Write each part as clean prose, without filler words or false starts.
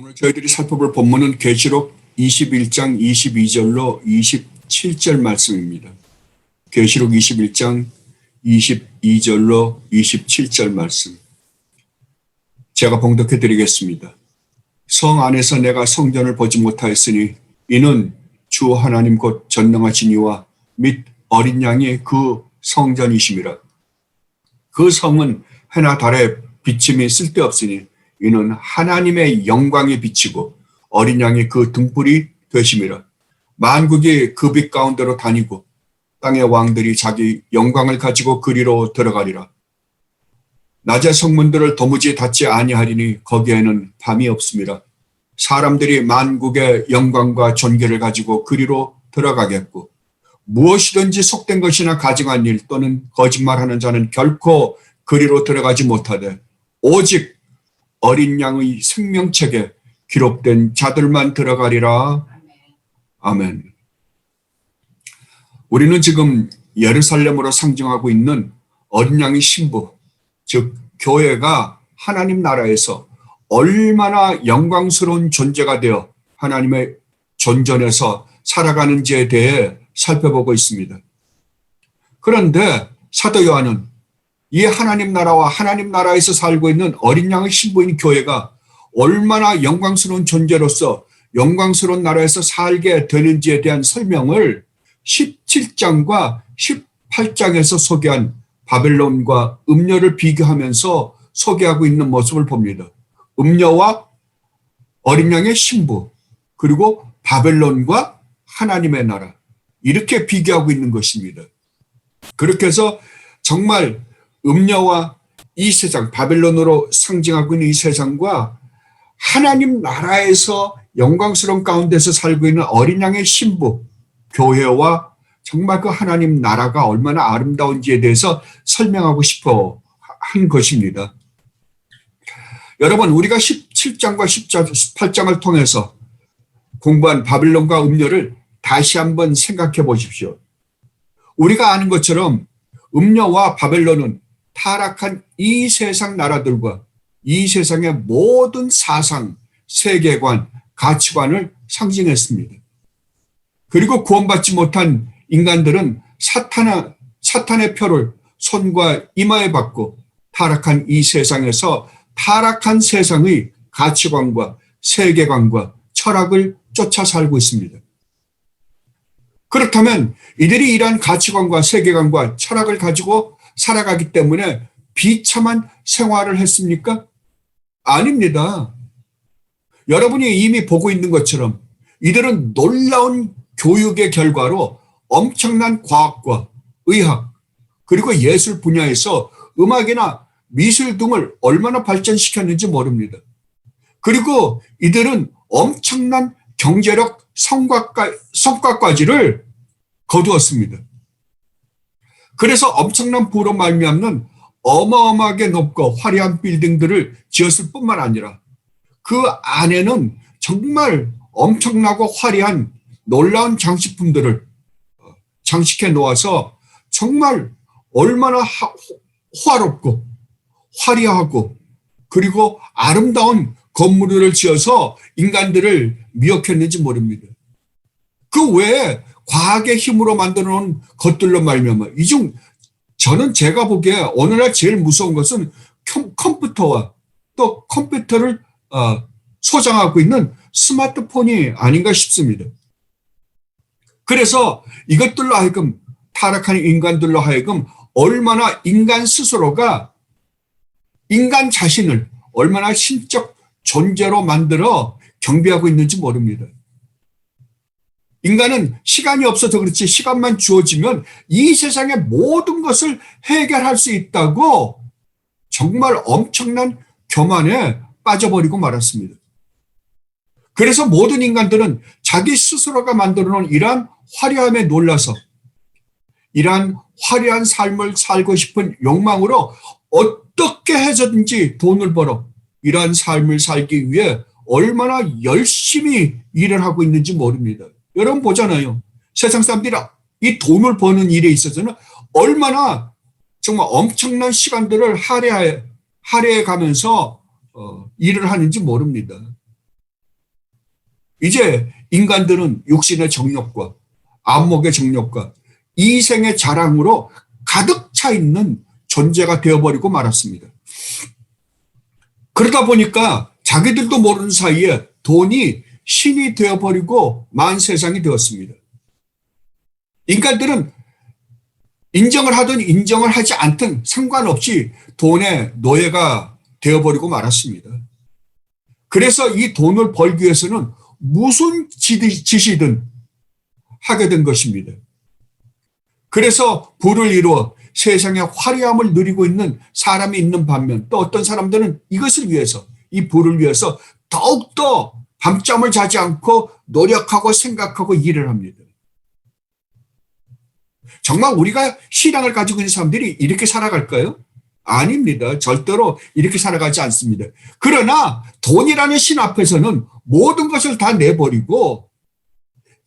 오늘 저희들이 살펴볼 본문은 계시록 21장 22절로 27절 말씀입니다. 계시록 21장 22절로 27절 말씀. 제가 봉독해 드리겠습니다. 성 안에서 내가 성전을 보지 못하였으니 이는 주 하나님 곧 전능하신 이와 및 어린 양이 그 성전이심이라. 그 성은 해나 달의 비침이 쓸데없으니 이는 하나님의 영광이 비치고 어린 양이 그 등불이 되심이라. 만국이 그 빛 가운데로 다니고 땅의 왕들이 자기 영광을 가지고 그리로 들어가리라. 낮의 성문들을 도무지 닫지 아니하리니 거기에는 밤이 없음이라. 사람들이 만국의 영광과 존귀를 가지고 그리로 들어가겠고 무엇이든지 속된 것이나 가증한 일 또는 거짓말하는 자는 결코 그리로 들어가지 못하되 오직 어린 양의 생명책에 기록된 자들만 들어가리라. 아멘. 우리는 지금 예루살렘으로 상징하고 있는 어린 양의 신부, 즉 교회가 하나님 나라에서 얼마나 영광스러운 존재가 되어 하나님의 존전에서 살아가는지에 대해 살펴보고 있습니다. 그런데 사도 요한은 이 하나님 나라와 하나님 나라에서 살고 있는 어린 양의 신부인 교회가 얼마나 영광스러운 존재로서 영광스러운 나라에서 살게 되는지에 대한 설명을 17장과 18장에서 소개한 바벨론과 음녀를 비교하면서 소개하고 있는 모습을 봅니다. 음녀와 어린 양의 신부, 그리고 바벨론과 하나님의 나라, 이렇게 비교하고 있는 것입니다. 그렇게 해서 정말 음녀와 이 세상, 바벨론으로 상징하고 있는 이 세상과 하나님 나라에서 영광스러운 가운데서 살고 있는 어린 양의 신부, 교회와 정말 그 하나님 나라가 얼마나 아름다운지에 대해서 설명하고 싶어 한 것입니다. 여러분, 우리가 17장과 18장을 통해서 공부한 바벨론과 음녀를 다시 한번 생각해 보십시오. 우리가 아는 것처럼 음녀와 바벨론은 타락한 이 세상 나라들과 이 세상의 모든 사상, 세계관, 가치관을 상징했습니다. 그리고 구원받지 못한 인간들은 사탄의 표를 손과 이마에 받고 타락한 이 세상에서 타락한 세상의 가치관과 세계관과 철학을 쫓아 살고 있습니다. 그렇다면 이들이 이러한 가치관과 세계관과 철학을 가지고 살아가기 때문에 비참한 생활을 했습니까? 아닙니다. 여러분이 이미 보고 있는 것처럼 이들은 놀라운 교육의 결과로 엄청난 과학과 의학 그리고 예술 분야에서 음악이나 미술 등을 얼마나 발전시켰는지 모릅니다. 그리고 이들은 엄청난 경제력 성과까지를 거두었습니다. 그래서 엄청난 부로 말미암는 어마어마하게 높고 화려한 빌딩들을 지었을 뿐만 아니라 그 안에는 정말 엄청나고 화려한 놀라운 장식품들을 장식해 놓아서 정말 얼마나 화롭고 화려하고 그리고 아름다운 건물을 지어서 인간들을 미혹했는지 모릅니다. 그 외에 과학의 힘으로 만들어 놓은 것들로 말미암아 이 중 저는 제가 보기에 오늘날 제일 무서운 것은 컴퓨터와 또 컴퓨터를 소장하고 있는 스마트폰이 아닌가 싶습니다. 그래서 이것들로 하여금 타락한 인간들로 하여금 얼마나 인간 스스로가 인간 자신을 얼마나 신적 존재로 만들어 경비하고 있는지 모릅니다. 인간은 시간이 없어서 그렇지 시간만 주어지면 이 세상의 모든 것을 해결할 수 있다고 정말 엄청난 교만에 빠져버리고 말았습니다. 그래서 모든 인간들은 자기 스스로가 만들어 놓은 이러한 화려함에 놀라서 이러한 화려한 삶을 살고 싶은 욕망으로 어떻게 해서든지 돈을 벌어 이러한 삶을 살기 위해 얼마나 열심히 일을 하고 있는지 모릅니다. 여러분 보잖아요. 세상 사람들이 이 돈을 버는 일에 있어서는 얼마나 정말 엄청난 시간들을 할애해 가면서 일을 하는지 모릅니다. 이제 인간들은 육신의 정욕과 안목의 정욕과 이생의 자랑으로 가득 차 있는 존재가 되어버리고 말았습니다. 그러다 보니까 자기들도 모르는 사이에 돈이 신이 되어버리고 만 세상이 되었습니다. 인간들은 인정을 하든 인정을 하지 않든 상관없이 돈의 노예가 되어버리고 말았습니다. 그래서 이 돈을 벌기 위해서는 무슨 짓이든 하게 된 것입니다. 그래서 부를 이루어 세상의 화려함을 누리고 있는 사람이 있는 반면 또 어떤 사람들은 이것을 위해서, 이 부를 위해서 더욱더 밤잠을 자지 않고 노력하고 생각하고 일을 합니다. 정말 우리가 신앙을 가지고 있는 사람들이 이렇게 살아갈까요? 아닙니다. 절대로 이렇게 살아가지 않습니다. 그러나 돈이라는 신 앞에서는 모든 것을 다 내버리고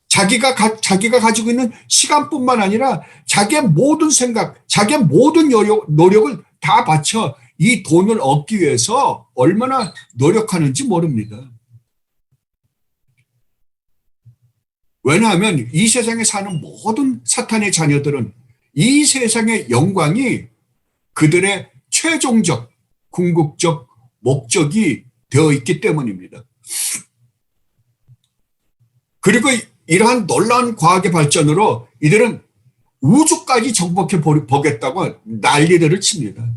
자기가 가지고 있는 시간뿐만 아니라 자기의 모든 생각, 자기의 모든 노력을 다 바쳐 이 돈을 얻기 위해서 얼마나 노력하는지 모릅니다. 왜냐하면 이 세상에 사는 모든 사탄의 자녀들은 이 세상의 영광이 그들의 최종적 궁극적 목적이 되어 있기 때문입니다. 그리고 이러한 놀라운 과학의 발전으로 이들은 우주까지 정복해 보겠다고 난리들을 칩니다.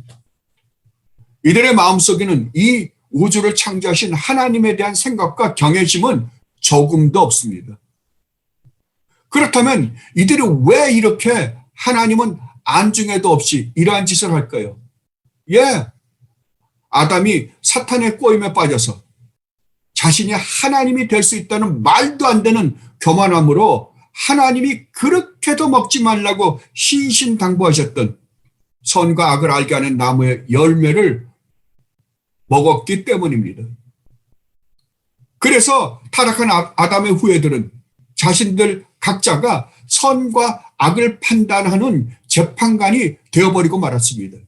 이들의 마음속에는 이 우주를 창조하신 하나님에 대한 생각과 경외심은 조금도 없습니다. 그렇다면 이들이 왜 이렇게 하나님은 안중에도 없이 이러한 짓을 할까요? 예, 아담이 사탄의 꼬임에 빠져서 자신이 하나님이 될 수 있다는 말도 안 되는 교만함으로 하나님이 그렇게도 먹지 말라고 신신당부하셨던 선과 악을 알게 하는 나무의 열매를 먹었기 때문입니다. 그래서 타락한 아담의 후예들은 자신들 각자가 선과 악을 판단하는 재판관이 되어버리고 말았습니다.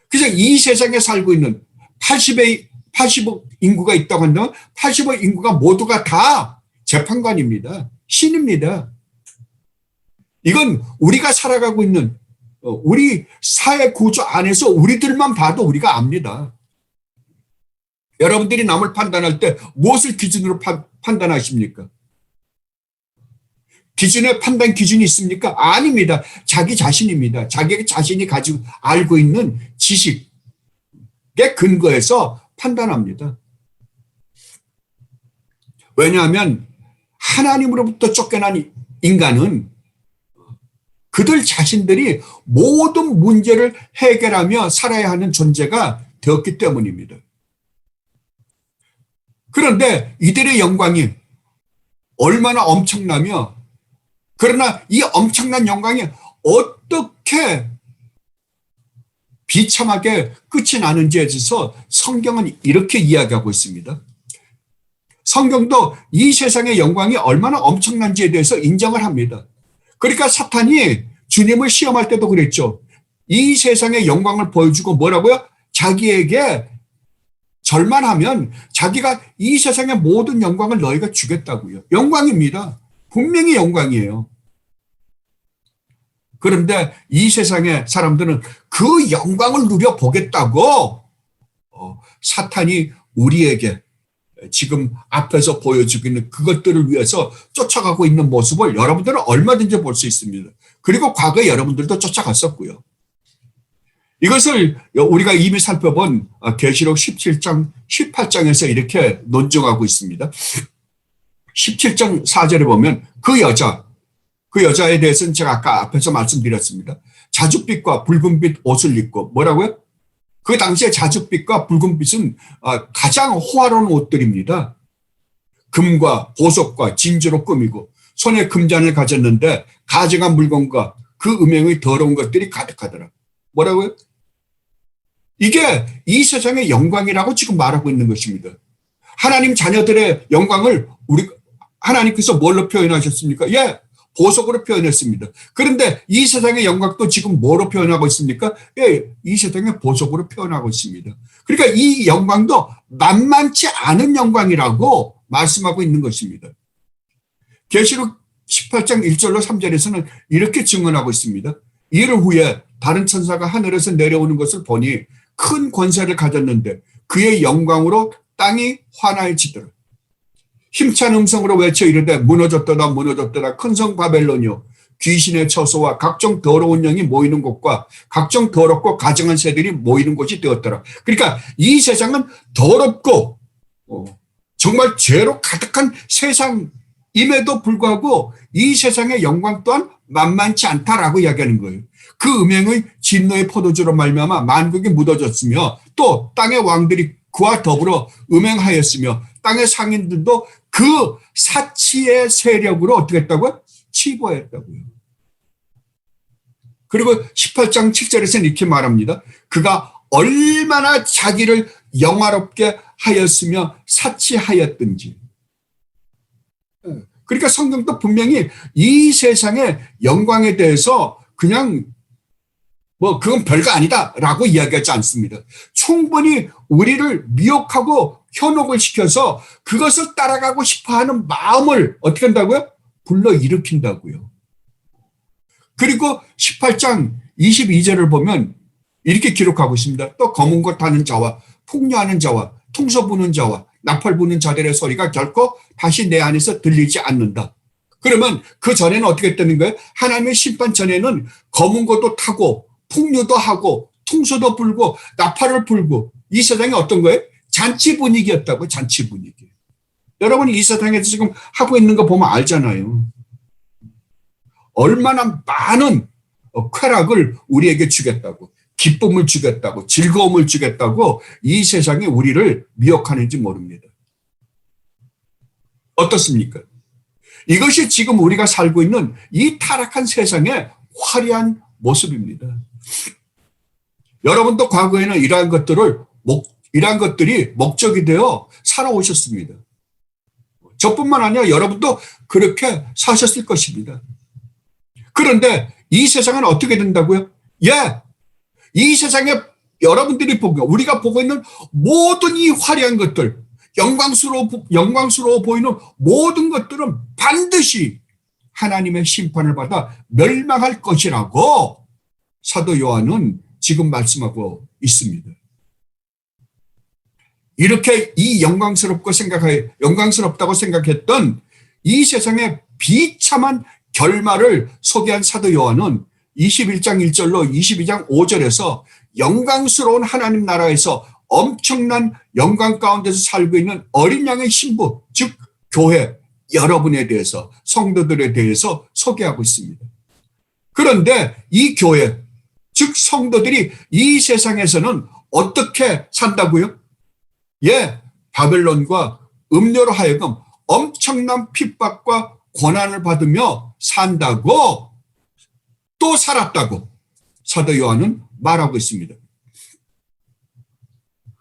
그래서 이 세상에 살고 있는 80억 인구가 있다고 한다면 80억 인구가 모두가 다 재판관입니다. 신입니다. 이건 우리가 살아가고 있는 우리 사회 구조 안에서 우리들만 봐도 우리가 압니다. 여러분들이 남을 판단할 때 무엇을 기준으로 판단하십니까? 기준의 판단 기준이 있습니까? 아닙니다. 자기 자신입니다. 자기 자신이 가지고 알고 있는 지식에 근거해서 판단합니다. 왜냐하면 하나님으로부터 쫓겨난 인간은 그들 자신들이 모든 문제를 해결하며 살아야 하는 존재가 되었기 때문입니다. 그런데 이들의 영광이 얼마나 엄청나며 그러나 이 엄청난 영광이 어떻게 비참하게 끝이 나는지에 대해서 성경은 이렇게 이야기하고 있습니다. 성경도 이 세상의 영광이 얼마나 엄청난지에 대해서 인정을 합니다. 그러니까 사탄이 주님을 시험할 때도 그랬죠. 이 세상의 영광을 보여주고 뭐라고요? 자기에게 절만하면 자기가 이 세상의 모든 영광을 너희가 주겠다고요. 영광입니다. 분명히 영광이에요. 그런데 이 세상의 사람들은 그 영광을 누려보겠다고 사탄이 우리에게 지금 앞에서 보여주고 있는 그것들을 위해서 쫓아가고 있는 모습을 여러분들은 얼마든지 볼 수 있습니다. 그리고 과거에 여러분들도 쫓아갔었고요. 이것을 우리가 이미 살펴본 계시록 17장, 18장에서 이렇게 논증하고 있습니다. 17장 4절에 보면 그 여자에 대해서는 제가 아까 앞에서 말씀드렸습니다. 자줏빛과 붉은빛 옷을 입고 뭐라고요? 그 당시에 자줏빛과 붉은빛은 가장 호화로운 옷들입니다. 금과 보석과 진주로 꾸미고 손에 금잔을 가졌는데 가증한 물건과 그 음행의 더러운 것들이 가득하더라. 뭐라고요? 이게 이 세상의 영광이라고 지금 말하고 있는 것입니다. 하나님 자녀들의 영광을 하나님께서 뭘로 표현하셨습니까? 예, 보석으로 표현했습니다. 그런데 이 세상의 영광도 지금 뭐로 표현하고 있습니까? 예, 이 세상의 보석으로 표현하고 있습니다. 그러니까 이 영광도 만만치 않은 영광이라고 말씀하고 있는 것입니다. 계시록 18장 1절로 3절에서는 이렇게 증언하고 있습니다. 이를 후에 다른 천사가 하늘에서 내려오는 것을 보니 큰 권세를 가졌는데 그의 영광으로 땅이 환하여지더라. 힘찬 음성으로 외쳐 이르되 무너졌도다 무너졌도다 큰 성 바벨론이요 귀신의 처소와 각종 더러운 영이 모이는 곳과 각종 더럽고 가증한 새들이 모이는 곳이 되었더라. 그러니까 이 세상은 더럽고 정말 죄로 가득한 세상임에도 불구하고 이 세상의 영광 또한 만만치 않다라고 이야기하는 거예요. 그 음행의 진노의 포도주로 말미암아 만국이 묻어졌으며 또 땅의 왕들이 그와 더불어 음행하였으며 땅의 상인들도 그 사치의 세력으로 어떻게 했다고요? 치부했다고요. 그리고 18장 7절에서는 이렇게 말합니다. 그가 얼마나 자기를 영화롭게 하였으며 사치하였든지. 그러니까 성경도 분명히 이 세상의 영광에 대해서 그냥 그건 별거 아니다라고 이야기하지 않습니다. 충분히 우리를 미혹하고 현혹을 시켜서 그것을 따라가고 싶어하는 마음을 어떻게 한다고요? 불러일으킨다고요. 그리고 18장 22절을 보면 이렇게 기록하고 있습니다. 또 검은 것 타는 자와 풍류하는 자와 통소 부는 자와 나팔 부는 자들의 소리가 결코 다시 내 안에서 들리지 않는다. 그러면 그 전에는 어떻게 했다는 거예요? 하나님의 심판 전에는 검은 것도 타고 풍류도 하고 통소도 불고 나팔을 불고 이 세상이 어떤 거예요? 잔치 분위기였다고. 잔치 분위기. 여러분이 이 세상에서 지금 하고 있는 거 보면 알잖아요. 얼마나 많은 쾌락을 우리에게 주겠다고, 기쁨을 주겠다고, 즐거움을 주겠다고 이 세상이 우리를 미혹하는지 모릅니다. 어떻습니까? 이것이 지금 우리가 살고 있는 이 타락한 세상의 화려한 모습입니다. 여러분도 과거에는 이러한 것들이 목적이 되어 살아오셨습니다. 저뿐만 아니라 여러분도 그렇게 사셨을 것입니다. 그런데 이 세상은 어떻게 된다고요? 이 세상에 여러분들이 우리가 보고 있는 모든 이 화려한 것들, 영광스러워 보이는 모든 것들은 반드시 하나님의 심판을 받아 멸망할 것이라고 사도 요한은 지금 말씀하고 있습니다. 이렇게 이 영광스럽다고 생각했던 이 세상의 비참한 결말을 소개한 사도 요한은 21장 1절로 22장 5절에서 영광스러운 하나님 나라에서 엄청난 영광 가운데서 살고 있는 어린 양의 신부, 즉 교회 여러분에 대해서, 성도들에 대해서 소개하고 있습니다. 그런데 이 교회, 즉 성도들이 이 세상에서는 어떻게 산다고요? 바벨론과 음료로 하여금 엄청난 핍박과 고난을 받으며 산다고, 또 살았다고 사도 요한은 말하고 있습니다.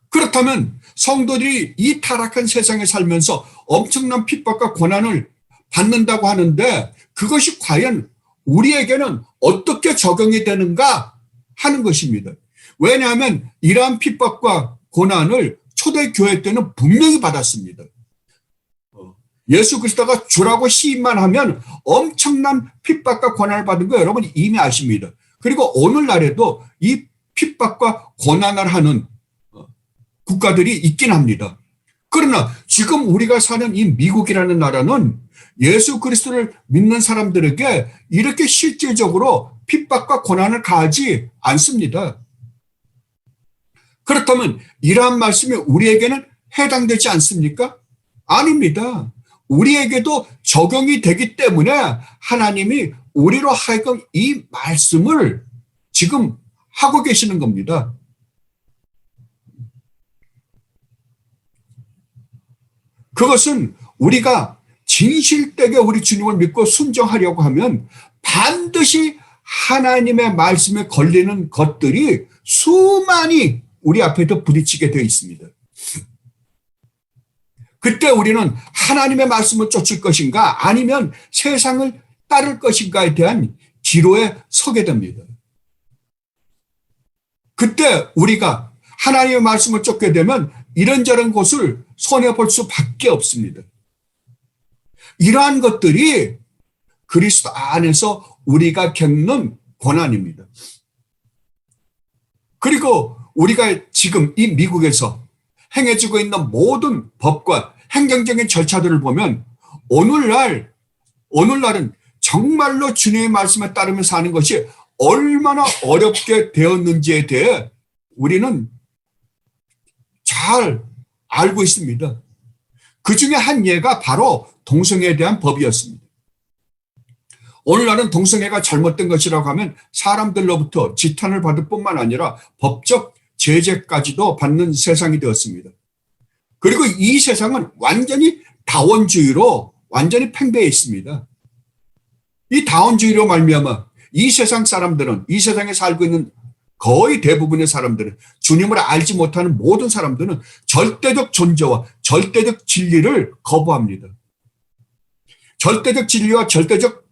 그렇다면 성도들이 이 타락한 세상에 살면서 엄청난 핍박과 고난을 받는다고 하는데 그것이 과연 우리에게는 어떻게 적용이 되는가 하는 것입니다. 왜냐하면 이러한 핍박과 고난을 초대교회 때는 분명히 받았습니다. 예수 그리스도가 주라고 시인만 하면 엄청난 핍박과 고난을 받은 거 여러분 이미 아십니다. 그리고 오늘날에도 이 핍박과 고난을 하는 국가들이 있긴 합니다. 그러나 지금 우리가 사는 이 미국이라는 나라는 예수 그리스도를 믿는 사람들에게 이렇게 실질적으로 핍박과 고난을 가하지 않습니다. 그렇다면 이러한 말씀이 우리에게는 해당되지 않습니까? 아닙니다. 우리에게도 적용이 되기 때문에 하나님이 우리로 하여금 이 말씀을 지금 하고 계시는 겁니다. 그것은 우리가 진실되게 우리 주님을 믿고 순종하려고 하면 반드시 하나님의 말씀에 걸리는 것들이 수많이 우리 앞에도 부딪히게 되어 있습니다. 그때 우리는 하나님의 말씀을 쫓을 것인가 아니면 세상을 따를 것인가에 대한 기로에 서게 됩니다. 그때 우리가 하나님의 말씀을 쫓게 되면 이런저런 곳을 손해볼 수밖에 없습니다. 이러한 것들이 그리스도 안에서 우리가 겪는 고난입니다. 그리고 우리가 지금 이 미국에서 행해지고 있는 모든 법과 행정적인 절차들을 보면 오늘날은 정말로 주님의 말씀에 따르며 사는 것이 얼마나 어렵게 되었는지에 대해 우리는 잘 알고 있습니다. 그 중에 한 예가 바로 동성애에 대한 법이었습니다. 오늘날은 동성애가 잘못된 것이라고 하면 사람들로부터 지탄을 받을 뿐만 아니라 법적 제재까지도 받는 세상이 되었습니다. 그리고 이 세상은 완전히 다원주의로 완전히 팽배해 있습니다. 이 다원주의로 말미암아 이 세상 사람들은, 이 세상에 살고 있는 거의 대부분의 사람들은, 주님을 알지 못하는 모든 사람들은 절대적 존재와 절대적 진리를 거부합니다. 절대적 진리와 절대적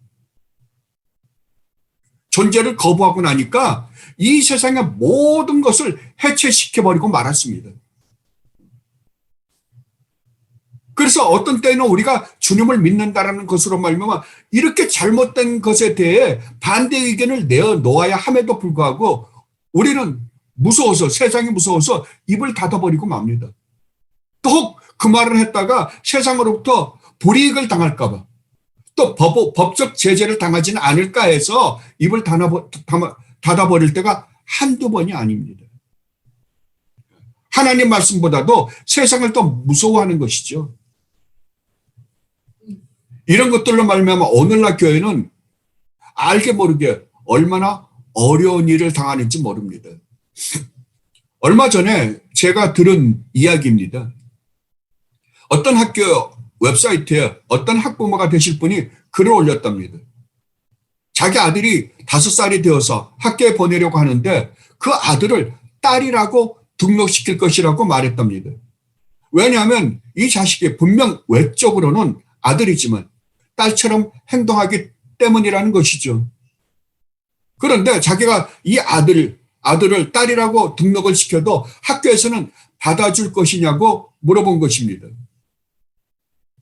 존재를 거부하고 나니까 이 세상의 모든 것을 해체시켜버리고 말았습니다. 그래서 어떤 때는 우리가 주님을 믿는다라는 것으로 말미암아 이렇게 잘못된 것에 대해 반대 의견을 내어놓아야 함에도 불구하고 우리는 무서워서, 세상이 무서워서 입을 닫아버리고 맙니다. 또 그 말을 했다가 세상으로부터 불이익을 당할까 봐, 또 법적 제재를 당하지는 않을까 해서 입을 닫아버릴 때가 한두 번이 아닙니다. 하나님 말씀보다도 세상을 더 무서워하는 것이죠. 이런 것들로 말미암아 오늘날 교회는 알게 모르게 얼마나 어려운 일을 당하는지 모릅니다. 얼마 전에 제가 들은 이야기입니다. 어떤 학교 웹사이트에 어떤 학부모가 되실 분이 글을 올렸답니다. 자기 아들이 5살이 되어서 학교에 보내려고 하는데 그 아들을 딸이라고 등록시킬 것이라고 말했답니다. 왜냐하면 이 자식이 분명 외적으로는 아들이지만 딸처럼 행동하기 때문이라는 것이죠. 그런데 자기가 이 아들을 딸이라고 등록을 시켜도 학교에서는 받아줄 것이냐고 물어본 것입니다.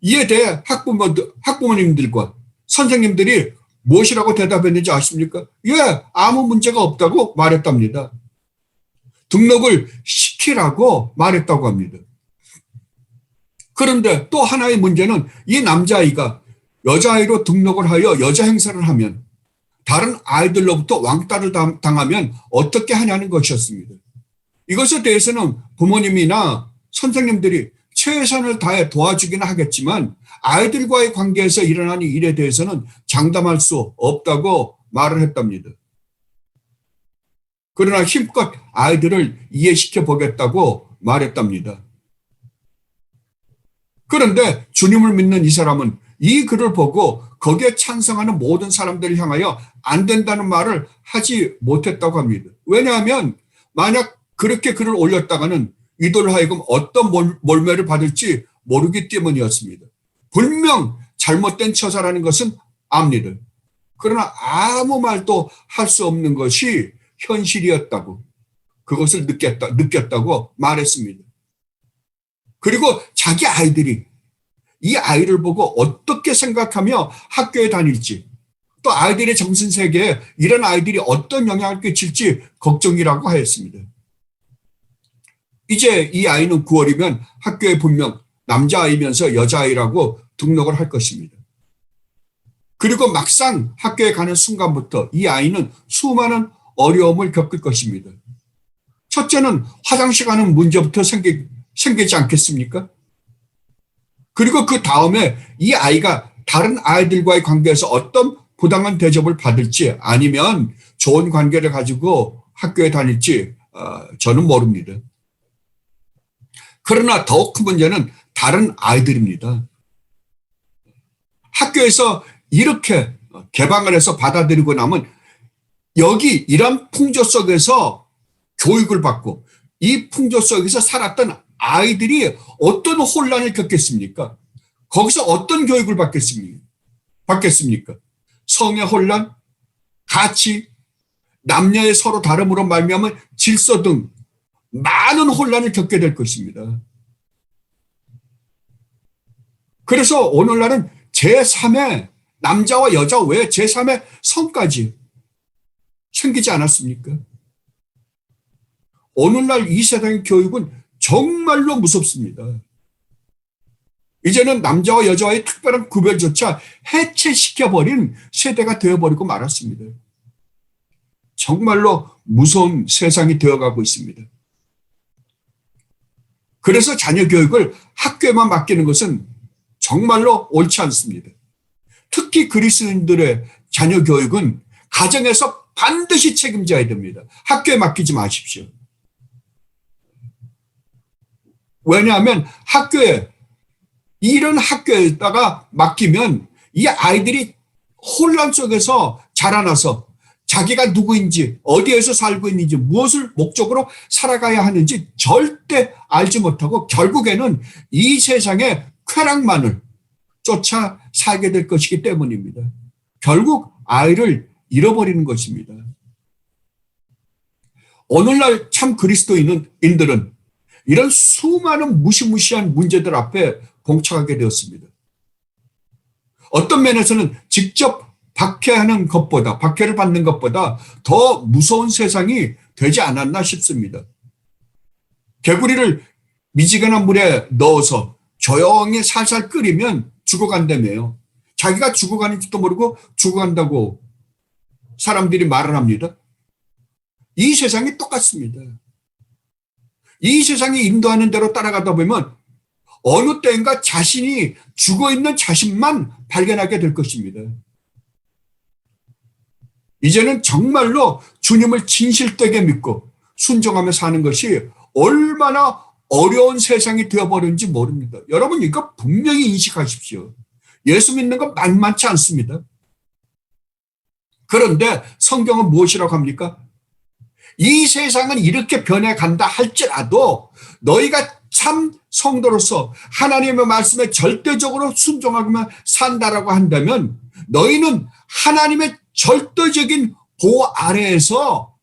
이에 대해 학부모님들과 선생님들이 무엇이라고 대답했는지 아십니까? 예, 아무 문제가 없다고 말했답니다. 등록을 시키라고 말했다고 합니다. 그런데 또 하나의 문제는 이 남자아이가 여자아이로 등록을 하여 여자 행세를 하면 다른 아이들로부터 왕따를 당하면 어떻게 하냐는 것이었습니다. 이것에 대해서는 부모님이나 선생님들이 최선을 다해 도와주기는 하겠지만 아이들과의 관계에서 일어나는 일에 대해서는 장담할 수 없다고 말을 했답니다. 그러나 힘껏 아이들을 이해시켜 보겠다고 말했답니다. 그런데 주님을 믿는 이 사람은 이 글을 보고 거기에 찬성하는 모든 사람들을 향하여 안 된다는 말을 하지 못했다고 합니다. 왜냐하면 만약 그렇게 글을 올렸다가는 이들로 하여금 어떤 몰매를 받을지 모르기 때문이었습니다. 분명 잘못된 처사라는 것은 압니다. 그러나 아무 말도 할 수 없는 것이 현실이었다고, 그것을 느꼈다고 말했습니다. 그리고 자기 아이들이 이 아이를 보고 어떻게 생각하며 학교에 다닐지, 또 아이들의 정신세계에 이런 아이들이 어떤 영향을 끼칠지 걱정이라고 하였습니다. 이제 이 아이는 9월이면 학교에 분명 남자아이면서 여자아이라고 등록을 할 것입니다. 그리고 막상 학교에 가는 순간부터 이 아이는 수많은 어려움을 겪을 것입니다. 첫째는 화장실 가는 문제부터 생기지 않겠습니까? 그리고 그 다음에 이 아이가 다른 아이들과의 관계에서 어떤 부당한 대접을 받을지 아니면 좋은 관계를 가지고 학교에 다닐지 저는 모릅니다. 그러나 더욱 큰 문제는 다른 아이들입니다. 학교에서 이렇게 개방을 해서 받아들이고 나면 여기 이런 풍조 속에서 교육을 받고 이 풍조 속에서 살았던 아이들이 어떤 혼란을 겪겠습니까? 거기서 어떤 교육을 받겠습니까? 성의 혼란, 가치, 남녀의 서로 다름으로 말미암은 질서 등 많은 혼란을 겪게 될 것입니다. 그래서 오늘날은 제3의 남자와 여자 외에 제3의 성까지 생기지 않았습니까? 오늘날 이 세상의 교육은 정말로 무섭습니다. 이제는 남자와 여자와의 특별한 구별조차 해체시켜버린 세대가 되어버리고 말았습니다. 정말로 무서운 세상이 되어가고 있습니다. 그래서 자녀 교육을 학교에만 맡기는 것은 정말로 옳지 않습니다. 특히 그리스도인들의 자녀 교육은 가정에서 반드시 책임져야 됩니다. 학교에 맡기지 마십시오. 왜냐하면 이런 학교에다가 맡기면 이 아이들이 혼란 속에서 자라나서 자기가 누구인지, 어디에서 살고 있는지, 무엇을 목적으로 살아가야 하는지 절대 알지 못하고 결국에는 이 세상의 쾌락만을 쫓아 살게 될 것이기 때문입니다. 결국 아이를 잃어버리는 것입니다. 오늘날 참 그리스도인들은 이런 수많은 무시무시한 문제들 앞에 봉착하게 되었습니다. 어떤 면에서는 직접 박해를 받는 것보다 더 무서운 세상이 되지 않았나 싶습니다. 개구리를 미지근한 물에 넣어서 조용히 살살 끓이면 죽어간다며요. 자기가 죽어가는지도 모르고 죽어간다고 사람들이 말을 합니다. 이 세상이 똑같습니다. 이 세상이 인도하는 대로 따라가다 보면 어느 때인가 자신이 죽어있는 자신만 발견하게 될 것입니다. 이제는 정말로 주님을 진실되게 믿고 순종하며 사는 것이 얼마나 어려운 세상이 되어버렸는지 모릅니다. 여러분 이거 분명히 인식하십시오. 예수 믿는 건 만만치 않습니다. 그런데 성경은 무엇이라고 합니까? 이 세상은 이렇게 변해간다 할지라도 너희가 참 성도로서 하나님의 말씀에 절대적으로 순종하며 산다라고 한다면 너희는 하나님의 절대적인 보호 아래에서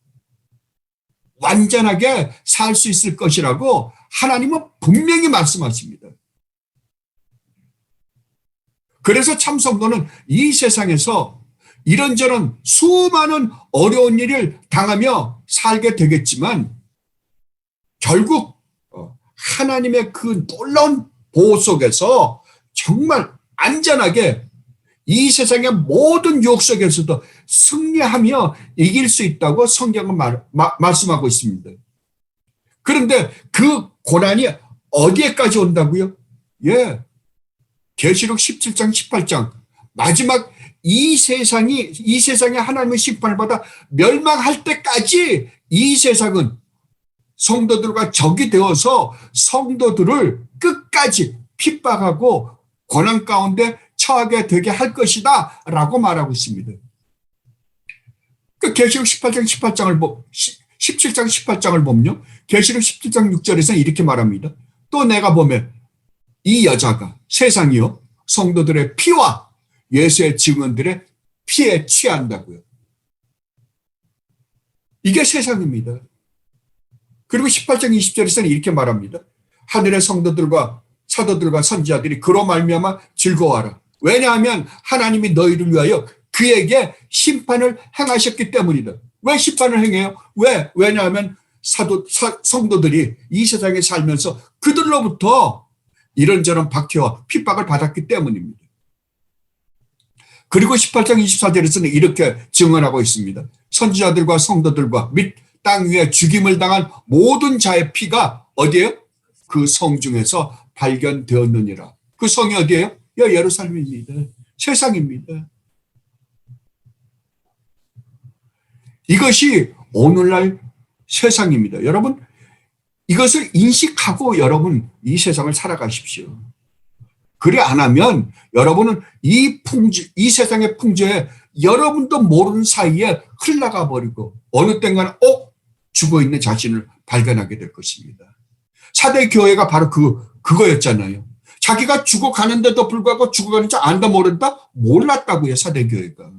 완전하게 살 수 있을 것이라고 하나님은 분명히 말씀하십니다. 그래서 참 성도는 이 세상에서 이런저런 수많은 어려운 일을 당하며 살게 되겠지만 결국 하나님의 그 놀라운 보호 속에서 정말 안전하게 이 세상의 모든 유혹 속에서도 승리하며 이길 수 있다고 성경은 말씀하고 있습니다. 그런데 그 고난이 어디에까지 온다고요? 예, 계시록 17장 18장 마지막 이 세상에 하나님의 심판을 받아 멸망할 때까지 이 세상은 성도들과 적이 되어서 성도들을 끝까지 핍박하고 고난 가운데 처하게 되게 할 것이다 라고 말하고 있습니다. 그 계시록 17장 18장을 보면요. 계시록 17장 6절에서 이렇게 말합니다. 또 내가 보면 이 여자가 세상이요 성도들의 피와 예수의 증언들의 피에 취한다고요. 이게 세상입니다. 그리고 18장 20절에서는 이렇게 말합니다. 하늘의 성도들과 사도들과 선지자들이 그로 말미암아 즐거워하라. 왜냐하면 하나님이 너희를 위하여 그에게 심판을 행하셨기 때문이다. 왜 심판을 행해요? 왜냐하면 성도들이 이 세상에 살면서 그들로부터 이런저런 박해와 핍박을 받았기 때문입니다. 그리고 18장 24절에서는 이렇게 증언하고 있습니다. 선지자들과 성도들과 및 땅 위에 죽임을 당한 모든 자의 피가 어디에요? 그 성 중에서 발견되었느니라. 그 성이 어디예요? 예루살렘입니다. 세상입니다. 이것이 오늘날 세상입니다. 여러분 이것을 인식하고 여러분 이 세상을 살아가십시오. 그래 안 하면 여러분은 이 세상의 풍조에 여러분도 모르는 사이에 흘러가 버리고 어느 땐가는 죽어있는 자신을 발견하게 될 것입니다. 사대 교회가 바로 그거였잖아요. 자기가 죽어가는데도 불구하고 죽어가는지 안다 모른다? 몰랐다고요. 사대 교회가.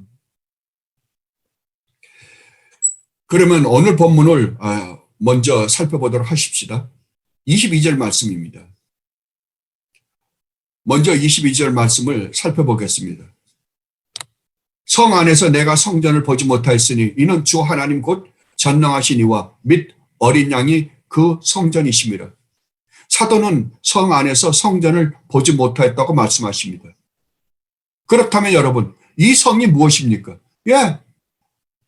그러면 오늘 본문을 먼저 살펴보도록 하십시다. 22절 말씀입니다. 먼저 22절 말씀을 살펴보겠습니다. 성 안에서 내가 성전을 보지 못하였으니 이는 주 하나님 곧 전능하신 이와 및 어린 양이 그 성전이심이라. 사도는 성 안에서 성전을 보지 못하였다고 말씀하십니다. 그렇다면 여러분, 이 성이 무엇입니까? 예,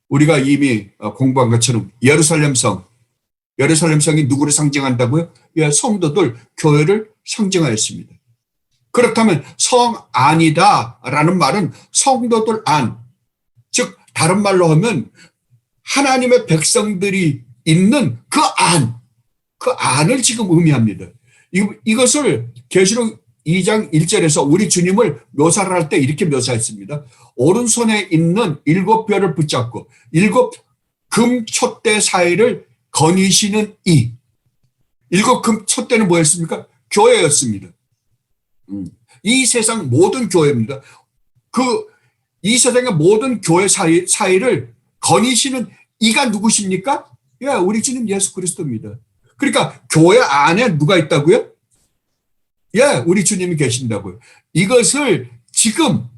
우리가 이미 공부한 것처럼 예루살렘 성이 누구를 상징한다고요? 예, 성도들, 교회를 상징하였습니다. 그렇다면 성 안이다라는 말은 성도들 안, 즉 다른 말로 하면 하나님의 백성들이 있는 그 안을 지금 의미합니다. 이것을 계시록 2장 1절에서 우리 주님을 묘사를 할 때 이렇게 묘사했습니다. 오른손에 있는 7별을 붙잡고 7 금촛대 사이를 거니시는 이. 7 금촛대는 뭐였습니까? 교회였습니다. 이 세상 모든 교회입니다. 이 세상의 모든 교회 사이를 거니시는 이가 누구십니까? 예, 우리 주님 예수 그리스도입니다. 그러니까 교회 안에 누가 있다고요? 예, 우리 주님이 계신다고요. 이것을 지금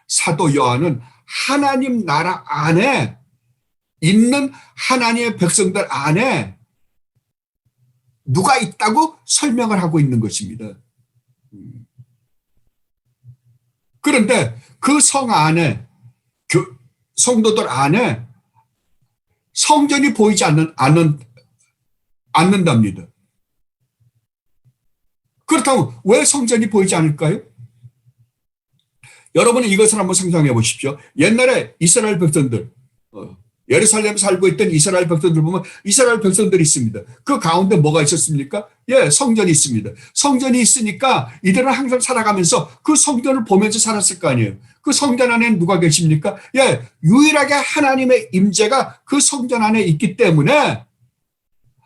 사도 요한은 하나님 나라 안에 있는 하나님의 백성들 안에 누가 있다고 설명을 하고 있는 것입니다. 그런데 그 성 안에, 성도들 안에 성전이 보이지 않는답니다. 그렇다면 왜 성전이 보이지 않을까요? 여러분은 이것을 한번 상상해 보십시오. 옛날에 이스라엘 백성들, 예루살렘에 살고 있던 이스라엘 백성들 보면 이스라엘 백성들이 있습니다. 그 가운데 뭐가 있었습니까? 예, 성전이 있습니다. 성전이 있으니까 이들은 항상 살아가면서 그 성전을 보면서 살았을 거 아니에요. 그 성전 안에 누가 계십니까? 예, 유일하게 하나님의 임재가 그 성전 안에 있기 때문에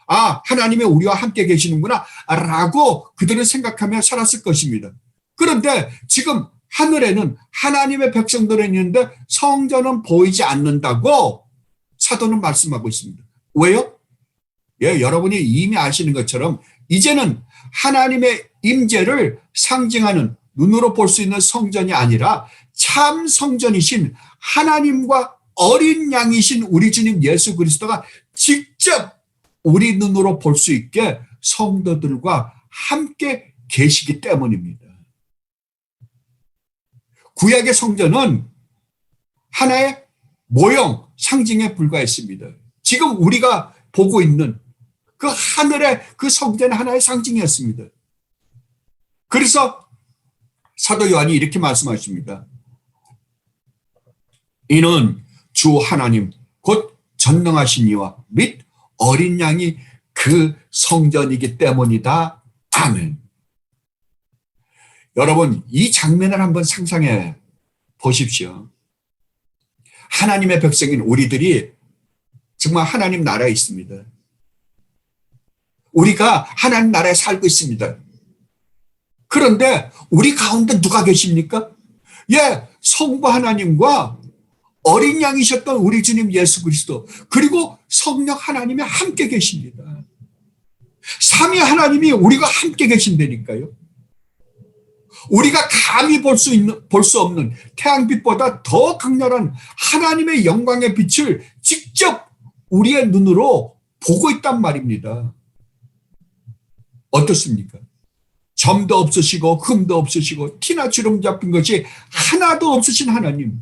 하나님이 우리와 함께 계시는구나 라고 그들은 생각하며 살았을 것입니다. 그런데 지금 하늘에는 하나님의 백성들이 있는데 성전은 보이지 않는다고 사도는 말씀하고 있습니다. 왜요? 예, 여러분이 이미 아시는 것처럼 이제는 하나님의 임재를 상징하는 눈으로 볼 수 있는 성전이 아니라 참 성전이신 하나님과 어린 양이신 우리 주님 예수 그리스도가 직접 우리 눈으로 볼 수 있게 성도들과 함께 계시기 때문입니다. 구약의 성전은 하나의 모형, 상징에 불과했습니다. 지금 우리가 보고 있는 그 하늘의 그 성전 하나의 상징이었습니다. 그래서 사도 요한이 이렇게 말씀하십니다. 이는 주 하나님 곧 전능하신 이와 및 어린 양이 그 성전이기 때문이다. 아멘. 여러분, 이 장면을 한번 상상해 보십시오. 하나님의 백성인 우리들이 정말 하나님 나라에 있습니다. 우리가 하나님 나라에 살고 있습니다. 그런데 우리 가운데 누가 계십니까? 예, 성부 하나님과 어린 양이셨던 우리 주님 예수 그리스도 그리고 성령 하나님이 함께 계십니다. 삼위 하나님이 우리가 함께 계신다니까요. 우리가 감히 볼 수 없는 태양빛보다 더 강렬한 하나님의 영광의 빛을 직접 우리의 눈으로 보고 있단 말입니다. 어떻습니까? 점도 없으시고 흠도 없으시고 티나 주름 잡힌 것이 하나도 없으신 하나님.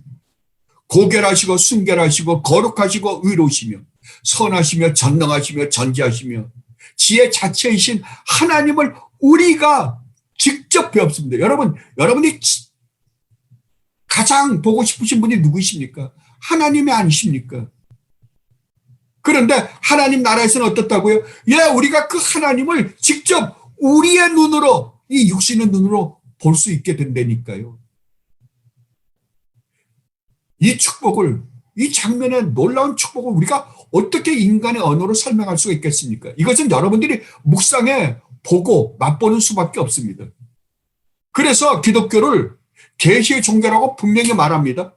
고결하시고 순결하시고 거룩하시고 의로우시며 선하시며 전능하시며 전지하시며 지혜 자체이신 하나님을 우리가 직접 배웠습니다. 여러분이 가장 보고 싶으신 분이 누구십니까? 하나님이 아니십니까? 그런데 하나님 나라에서는 어떻다고요? 예, 우리가 그 하나님을 직접 우리의 눈으로, 이 육신의 눈으로 볼 수 있게 된다니까요. 이 축복을, 이 장면의 놀라운 축복을 우리가 어떻게 인간의 언어로 설명할 수가 있겠습니까? 이것은 여러분들이 묵상해 보고 맛보는 수밖에 없습니다. 그래서 기독교를 계시의 종교라고 분명히 말합니다.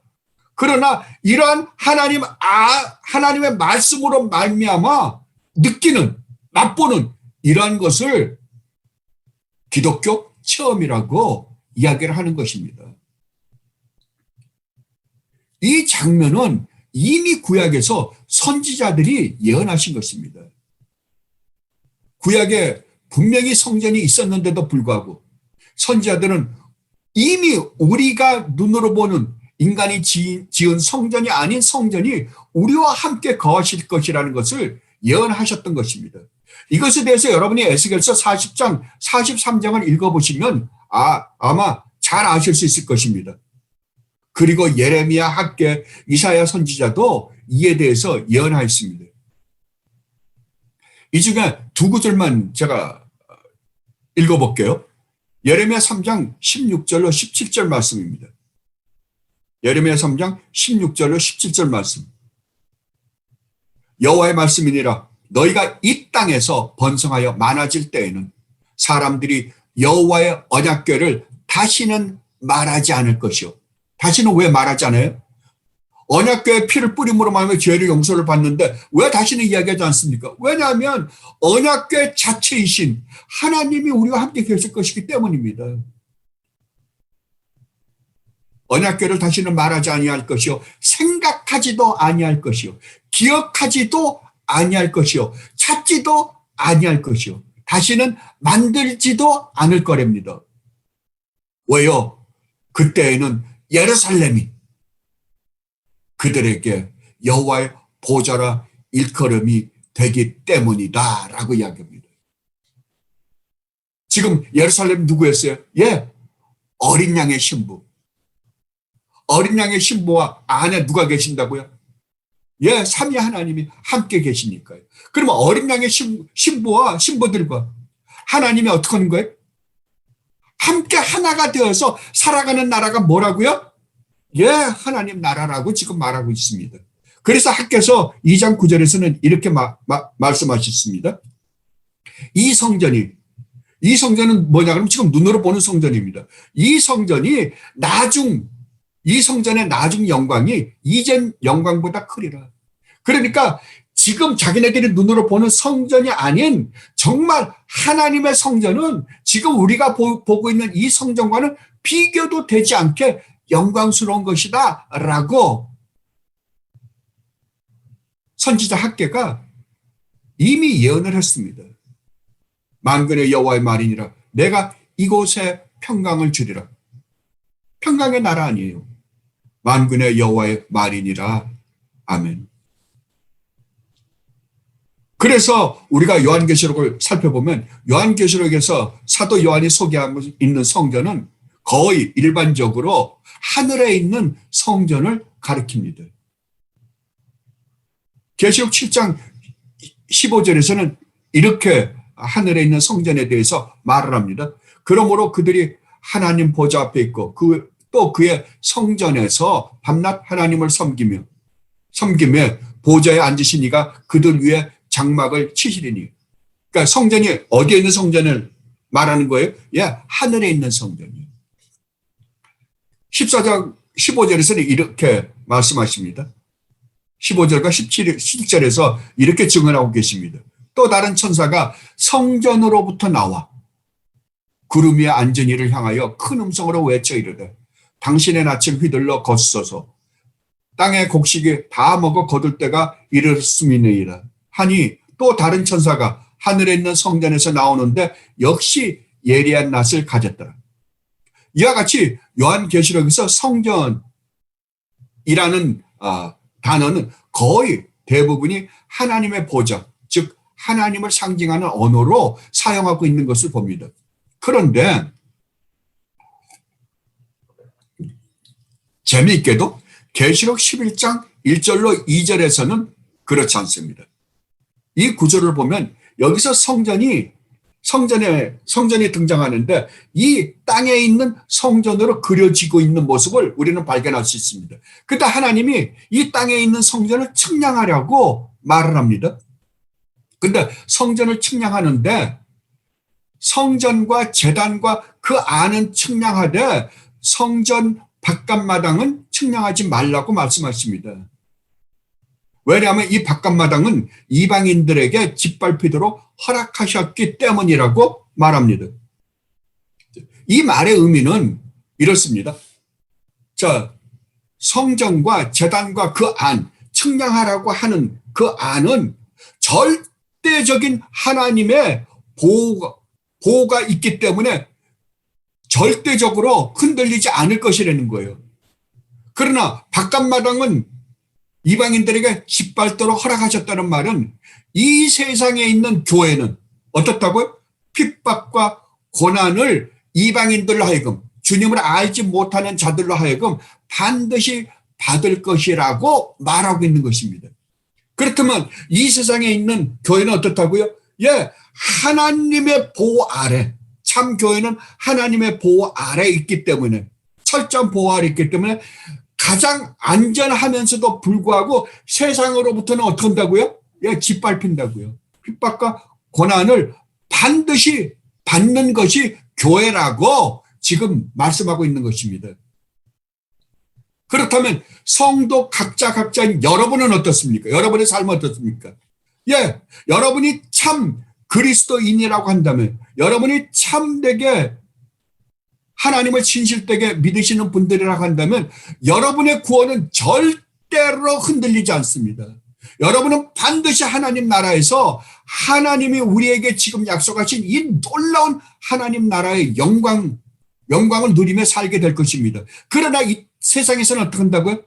그러나 이러한 하나님의 말씀으로 말미암아 느끼는, 맛보는 이러한 것을 기독교 체험이라고 이야기를 하는 것입니다. 이 장면은 이미 구약에서 선지자들이 예언하신 것입니다. 구약에 분명히 성전이 있었는데도 불구하고 선지자들은 이미 우리가 눈으로 보는 인간이 지은 성전이 아닌 성전이 우리와 함께 거하실 것이라는 것을 예언하셨던 것입니다. 이것에 대해서 여러분이 에스겔서 40장, 43장을 읽어보시면 아마 잘 아실 수 있을 것입니다. 그리고 예레미야, 학개, 이사야 선지자도 이에 대해서 예언하였습니다. 이 중에 두 구절만 제가 읽어볼게요. 예레미야 3장 16절로 17절 말씀입니다. 예레미야 3장 16절로 17절 말씀. 여호와의 말씀이니라. 너희가 이 땅에서 번성하여 많아질 때에는 사람들이 여호와의 언약궤를 다시는 말하지 않을 것이요. 다시는 왜 말하지 않아요? 언약궤에 피를 뿌림으로 말하면 죄를 용서를 받는데 왜 다시는 이야기하지 않습니까? 왜냐하면 언약궤 자체이신 하나님이 우리와 함께 계실 것이기 때문입니다. 언약궤를 다시는 말하지 아니할 것이요, 생각하지도 아니할 것이요, 기억하지도 아니할 것이요, 찾지도 아니할 것이요, 다시는 만들지도 않을 거랍니다. 왜요? 그때에는 예루살렘이 그들에게 여호와의 보좌라 일컬음이 되기 때문이다라고 이야기합니다. 지금 예루살렘 누구였어요? 어린 양의 신부. 어린 양의 신부와 안에 누가 계신다고요? 삼위 하나님이 함께 계시니까요. 그러면 어린 양의 신부와 신부들과 하나님이 어떻게 하는 거예요? 함께 하나가 되어서 살아가는 나라가 뭐라고요? 하나님 나라라고 지금 말하고 있습니다. 그래서 학개서 2장 9절에서는 이렇게 말씀하셨습니다. 이 성전은 뭐냐 그러면 지금 눈으로 보는 성전입니다. 이 성전의 나중 영광이 이전 영광보다 크리라. 그러니까 지금 자기네들이 눈으로 보는 성전이 아닌 정말 하나님의 성전은 지금 우리가 보고 있는 이 성전과는 비교도 되지 않게 영광스러운 것이다 라고 선지자 학개가 이미 예언을 했습니다. 만군의 여호와의 말이니라. 내가 이곳에 평강을 주리라. 평강의 나라 아니에요. 만군의 여호와의 말이니라. 아멘. 그래서 우리가 요한계시록을 살펴보면 요한계시록에서 사도 요한이 소개하고 있는 성전은 거의 일반적으로 하늘에 있는 성전을 가리킵니다. 계시록 7장 15절에서는 이렇게 하늘에 있는 성전에 대해서 말을 합니다. 그러므로 그들이 하나님 보좌 앞에 있고 또 그의 성전에서 밤낮 하나님을 섬기며 보좌에 앉으신 이가 그들 위에 장막을 치시리니. 그러니까 성전이 어디에 있는 성전을 말하는 거예요? 하늘에 있는 성전이에요. 14장 15절에서는 이렇게 말씀하십니다. 15절과 17절에서 이렇게 증언하고 계십니다. 또 다른 천사가 성전으로부터 나와 구름 위에 앉은 이를 향하여 큰 음성으로 외쳐 이르되 당신의 낯을 휘둘러 거스소서 땅의 곡식이 다 먹어 거둘 때가 이르렀음이니이다 하니 또 다른 천사가 하늘에 있는 성전에서 나오는데 역시 예리한 낯을 가졌더라. 이와 같이 요한계시록에서 성전이라는 단어는 거의 대부분이 하나님의 보좌, 즉 하나님을 상징하는 언어로 사용하고 있는 것을 봅니다. 그런데 재미있게도 계시록 11장 1절로 2절에서는 그렇지 않습니다. 이 구절을 보면 여기서 성전이 등장하는데 이 땅에 있는 성전으로 그려지고 있는 모습을 우리는 발견할 수 있습니다. 그때 하나님이 이 땅에 있는 성전을 측량하려고 말을 합니다. 근데 성전을 측량하는데 성전과 제단과 그 안은 측량하되 성전 바깥마당은 측량하지 말라고 말씀하십니다. 왜냐하면 이 바깥마당은 이방인들에게 짓밟히도록 허락하셨기 때문이라고 말합니다. 이 말의 의미는 이렇습니다. 자, 성전과 제단과 그 안, 측량하라고 하는 그 안은 절대적인 하나님의 보호가 있기 때문에 절대적으로 흔들리지 않을 것이라는 거예요. 그러나 바깥마당은 이방인들에게 짓밟도록 허락하셨다는 말은 이 세상에 있는 교회는 어떻다고요? 핍박과 고난을 이방인들로 하여금, 주님을 알지 못하는 자들로 하여금 반드시 받을 것이라고 말하고 있는 것입니다. 그렇다면 이 세상에 있는 교회는 어떻다고요? 예, 하나님의 보호 아래, 참 교회는 하나님의 보호 아래 있기 때문에, 철저한 보호 아래 있기 때문에 가장 안전하면서도 불구하고 세상으로부터는 어떻게 한다고요? 예, 짓밟힌다고요. 핍박과 고난을 반드시 받는 것이 교회라고 지금 말씀하고 있는 것입니다. 그렇다면 성도 각자인 여러분은 어떻습니까? 여러분의 삶은 어떻습니까? 예, 여러분이 참 그리스도인이라고 한다면, 여러분이 참되게 하나님을 진실되게 믿으시는 분들이라고 한다면 여러분의 구원은 절대로 흔들리지 않습니다. 여러분은 반드시 하나님 나라에서 하나님이 우리에게 지금 약속하신 이 놀라운 하나님 나라의 영광을 누리며 살게 될 것입니다. 그러나 이 세상에서는 어떻게 한다고요?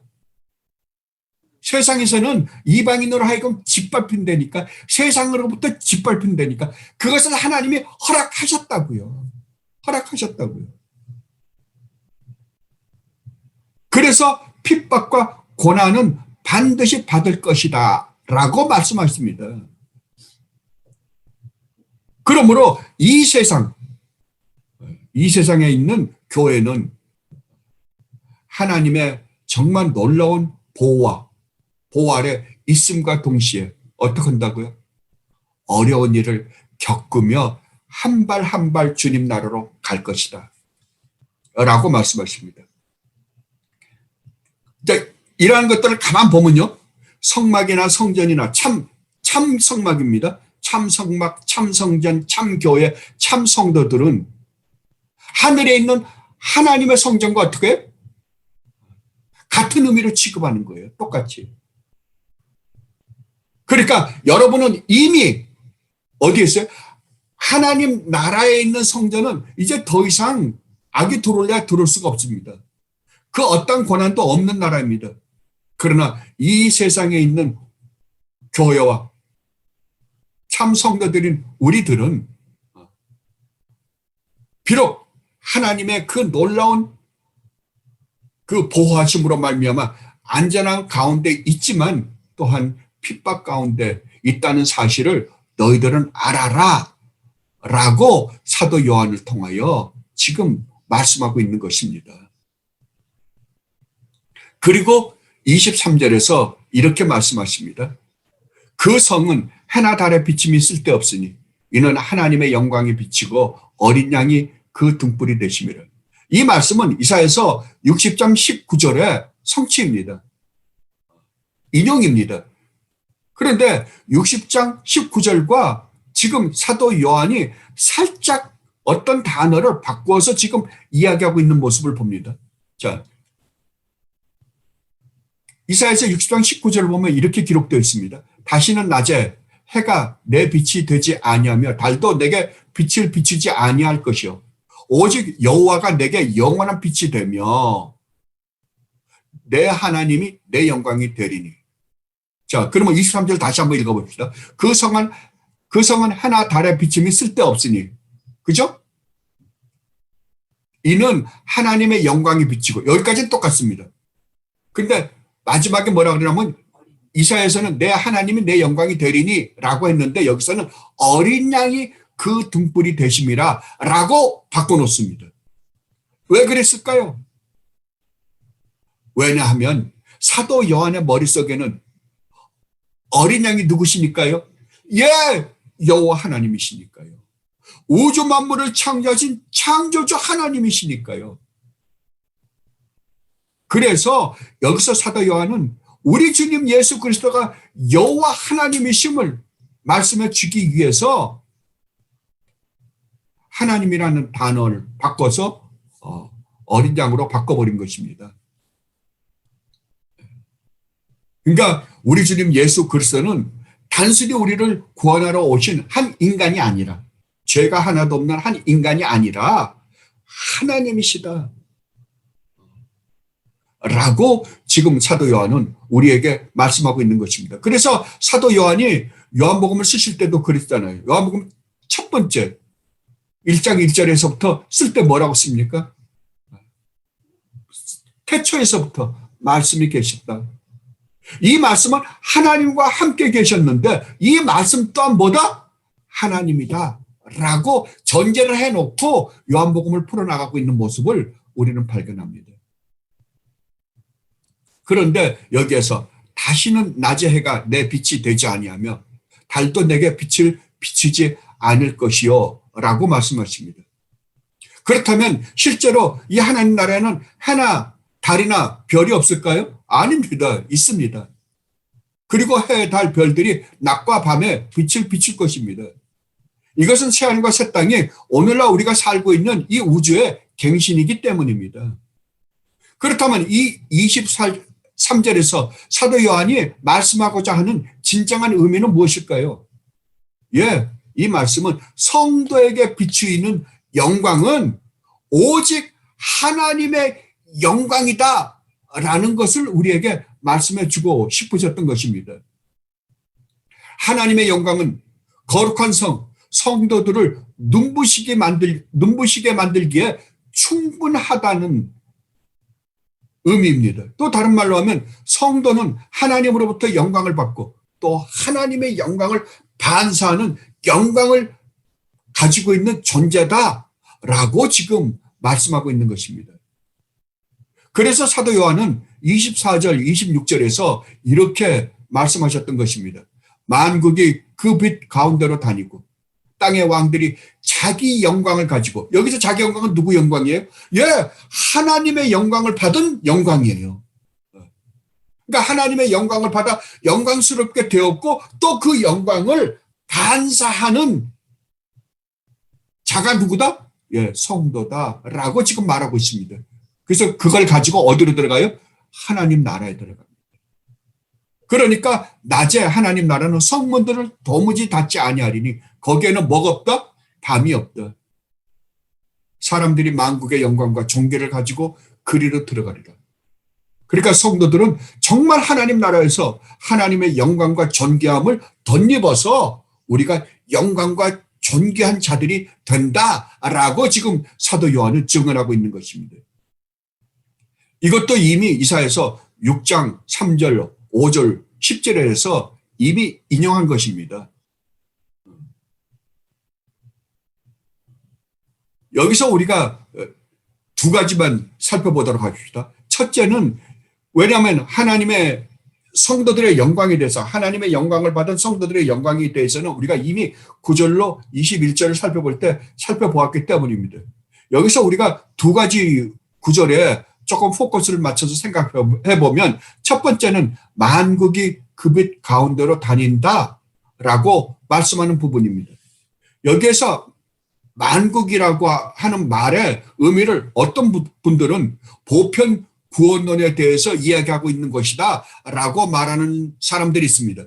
세상에서는 이방인으로 하여금 짓밟힌다니까, 세상으로부터 짓밟힌다니까, 그것을 하나님이 허락하셨다고요. 허락하셨다고요. 그래서 핍박과 고난은 반드시 받을 것이다 라고 말씀하십니다. 그러므로 이 세상에 있는 교회는 하나님의 정말 놀라운 보호 아래 있음과 동시에 어떻게 한다고요? 어려운 일을 겪으며 한 발 한 발 주님 나라로 갈 것이다 라고 말씀하십니다. 이러한 것들을 가만 보면요, 성막이나 성전이나 참 성막입니다. 참 성막, 참 성전, 참 교회, 참 성도들은 하늘에 있는 하나님의 성전과 어떻게 해요? 같은 의미로 취급하는 거예요. 똑같이. 그러니까 여러분은 이미 어디에 있어요? 하나님 나라에 있는 성전은 이제 더 이상 악이 들어올래야 들어올 수가 없습니다. 그 어떤 고난도 없는 나라입니다. 그러나 이 세상에 있는 교회와 참 성도들인 우리들은 비록 하나님의 그 놀라운 그 보호하심으로 말미암아 안전한 가운데 있지만 또한 핍박 가운데 있다는 사실을 너희들은 알아라 라고 사도 요한을 통하여 지금 말씀하고 있는 것입니다. 그리고 23절에서 이렇게 말씀하십니다. 그 성은 해나 달의 비침이 쓸데없으니 이는 하나님의 영광이 비치고 어린 양이 그 등불이 되심이라. 이 말씀은 이사야서 60장 19절의 성취입니다. 인용입니다. 그런데 60장 19절과 지금 사도 요한이 살짝 어떤 단어를 바꾸어서 지금 이야기하고 있는 모습을 봅니다. 자, 이사야서 60장 19절을 보면 이렇게 기록되어 있습니다. 다시는 낮에 해가 내 빛이 되지 아니하며 달도 내게 빛을 비추지 아니할 것이요 오직 여호와가 내게 영원한 빛이 되며 내 하나님이 내 영광이 되리니. 자, 그러면 23절 다시 한번 읽어봅시다. 그 성은 해나 달의 비침이 쓸데없으니, 그죠? 이는 하나님의 영광이 비치고, 여기까지는 똑같습니다. 근데 마지막에 뭐라 그러냐면 이사야에서는 내 하나님이 내 영광이 되리니 라고 했는데 여기서는 어린 양이 그 등불이 되심이라 라고 바꿔놓습니다. 왜 그랬을까요? 왜냐하면 사도 요한의 머릿속에는 어린 양이 누구시니까요? 예, 여호와 하나님이시니까요. 우주 만물을 창조하신 창조주 하나님이시니까요. 그래서 여기서 사도 요한은 우리 주님 예수 그리스도가 여호와 하나님이심을 말씀해 주기 위해서 하나님이라는 단어를 바꿔서 어린 양으로 바꿔버린 것입니다. 그러니까 우리 주님 예수 그리스도는 단순히 우리를 구원하러 오신 한 인간이 아니라, 죄가 하나도 없는 한 인간이 아니라 하나님이시다 라고 지금 사도 요한은 우리에게 말씀하고 있는 것입니다. 그래서 사도 요한이 요한복음을 쓰실 때도 그랬잖아요. 요한복음 첫 번째 1장 1절에서부터 쓸 때 뭐라고 씁니까? 태초에서부터 말씀이 계셨다. 이 말씀은 하나님과 함께 계셨는데 이 말씀 또한 뭐다? 하나님이다 라고 전제를 해놓고 요한복음을 풀어나가고 있는 모습을 우리는 발견합니다. 그런데 여기에서 다시는 낮의 해가 내 빛이 되지 아니하며 달도 내게 빛을 비추지 않을 것이요 라고 말씀하십니다. 그렇다면 실제로 이 하나님 나라에는 해나 달이나 별이 없을까요? 아닙니다. 있습니다. 그리고 해, 달, 별들이 낮과 밤에 빛을 비출 것입니다. 이것은 새하늘과 새 땅이 오늘날 우리가 살고 있는 이 우주의 갱신이기 때문입니다. 그렇다면 이 23절에서 사도 요한이 말씀하고자 하는 진정한 의미는 무엇일까요? 예, 이 말씀은 성도에게 비추이는 영광은 오직 하나님의 영광이다 라는 것을 우리에게 말씀해 주고 싶으셨던 것입니다. 하나님의 영광은 거룩한 성도들을 눈부시게 만들기에 충분하다는 의미입니다. 또 다른 말로 하면 성도는 하나님으로부터 영광을 받고 또 하나님의 영광을 반사하는 영광을 가지고 있는 존재다라고 지금 말씀하고 있는 것입니다. 그래서 사도 요한은 24절, 26절에서 이렇게 말씀하셨던 것입니다. 만국이 그 빛 가운데로 다니고 땅의 왕들이 자기 영광을 가지고, 여기서 자기 영광은 누구 영광이에요? 예, 하나님의 영광을 받은 영광이에요. 그러니까 하나님의 영광을 받아 영광스럽게 되었고 또 그 영광을 반사하는 자가 누구다? 예, 성도다라고 지금 말하고 있습니다. 그래서 그걸 가지고 어디로 들어가요? 하나님 나라에 들어갑니다. 그러니까 낮에 하나님 나라는 성문들을 도무지 닫지 아니하리니 거기에는 뭐가 없다? 밤이 없다. 사람들이 만국의 영광과 존귀를 가지고 그리로 들어가리라. 그러니까 성도들은 정말 하나님 나라에서 하나님의 영광과 존귀함을 덧입어서 우리가 영광과 존귀한 자들이 된다라고 지금 사도 요한은 증언하고 있는 것입니다. 이것도 이미 이사야서 6장 3절, 5절, 10절에서 이미 인용한 것입니다. 여기서 우리가 두 가지만 살펴보도록 합시다. 첫째는 왜냐하면 하나님의 성도들의 영광에 대해서, 하나님의 영광을 받은 성도들의 영광에 대해서는 우리가 이미 9절로 21절을 살펴볼 때 살펴보았기 때문입니다. 여기서 우리가 두 가지 구절에 조금 포커스를 맞춰서 생각해 보면 첫 번째는 만국이 그 빛 가운데로 다닌다라고 말씀하는 부분입니다. 여기에서 만국이라고 하는 말의 의미를 어떤 분들은 보편 구원론에 대해서 이야기하고 있는 것이다 라고 말하는 사람들이 있습니다.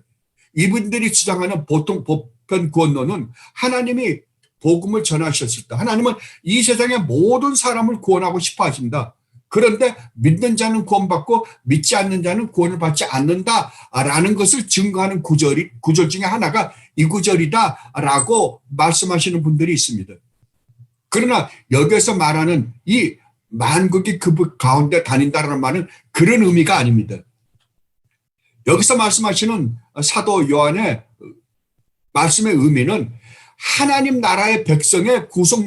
이분들이 주장하는 보통 보편 구원론은 하나님이 복음을 전하셨을 때 하나님은 이 세상의 모든 사람을 구원하고 싶어 하신다. 그런데 믿는 자는 구원받고 믿지 않는 자는 구원을 받지 않는다라는 것을 증거하는 구절 중에 하나가 이 구절이다라고 말씀하시는 분들이 있습니다. 그러나 여기에서 말하는 이 만국이 그 빛 가운데 다닌다라는 말은 그런 의미가 아닙니다. 여기서 말씀하시는 사도 요한의 말씀의 의미는 하나님 나라의 백성의 구성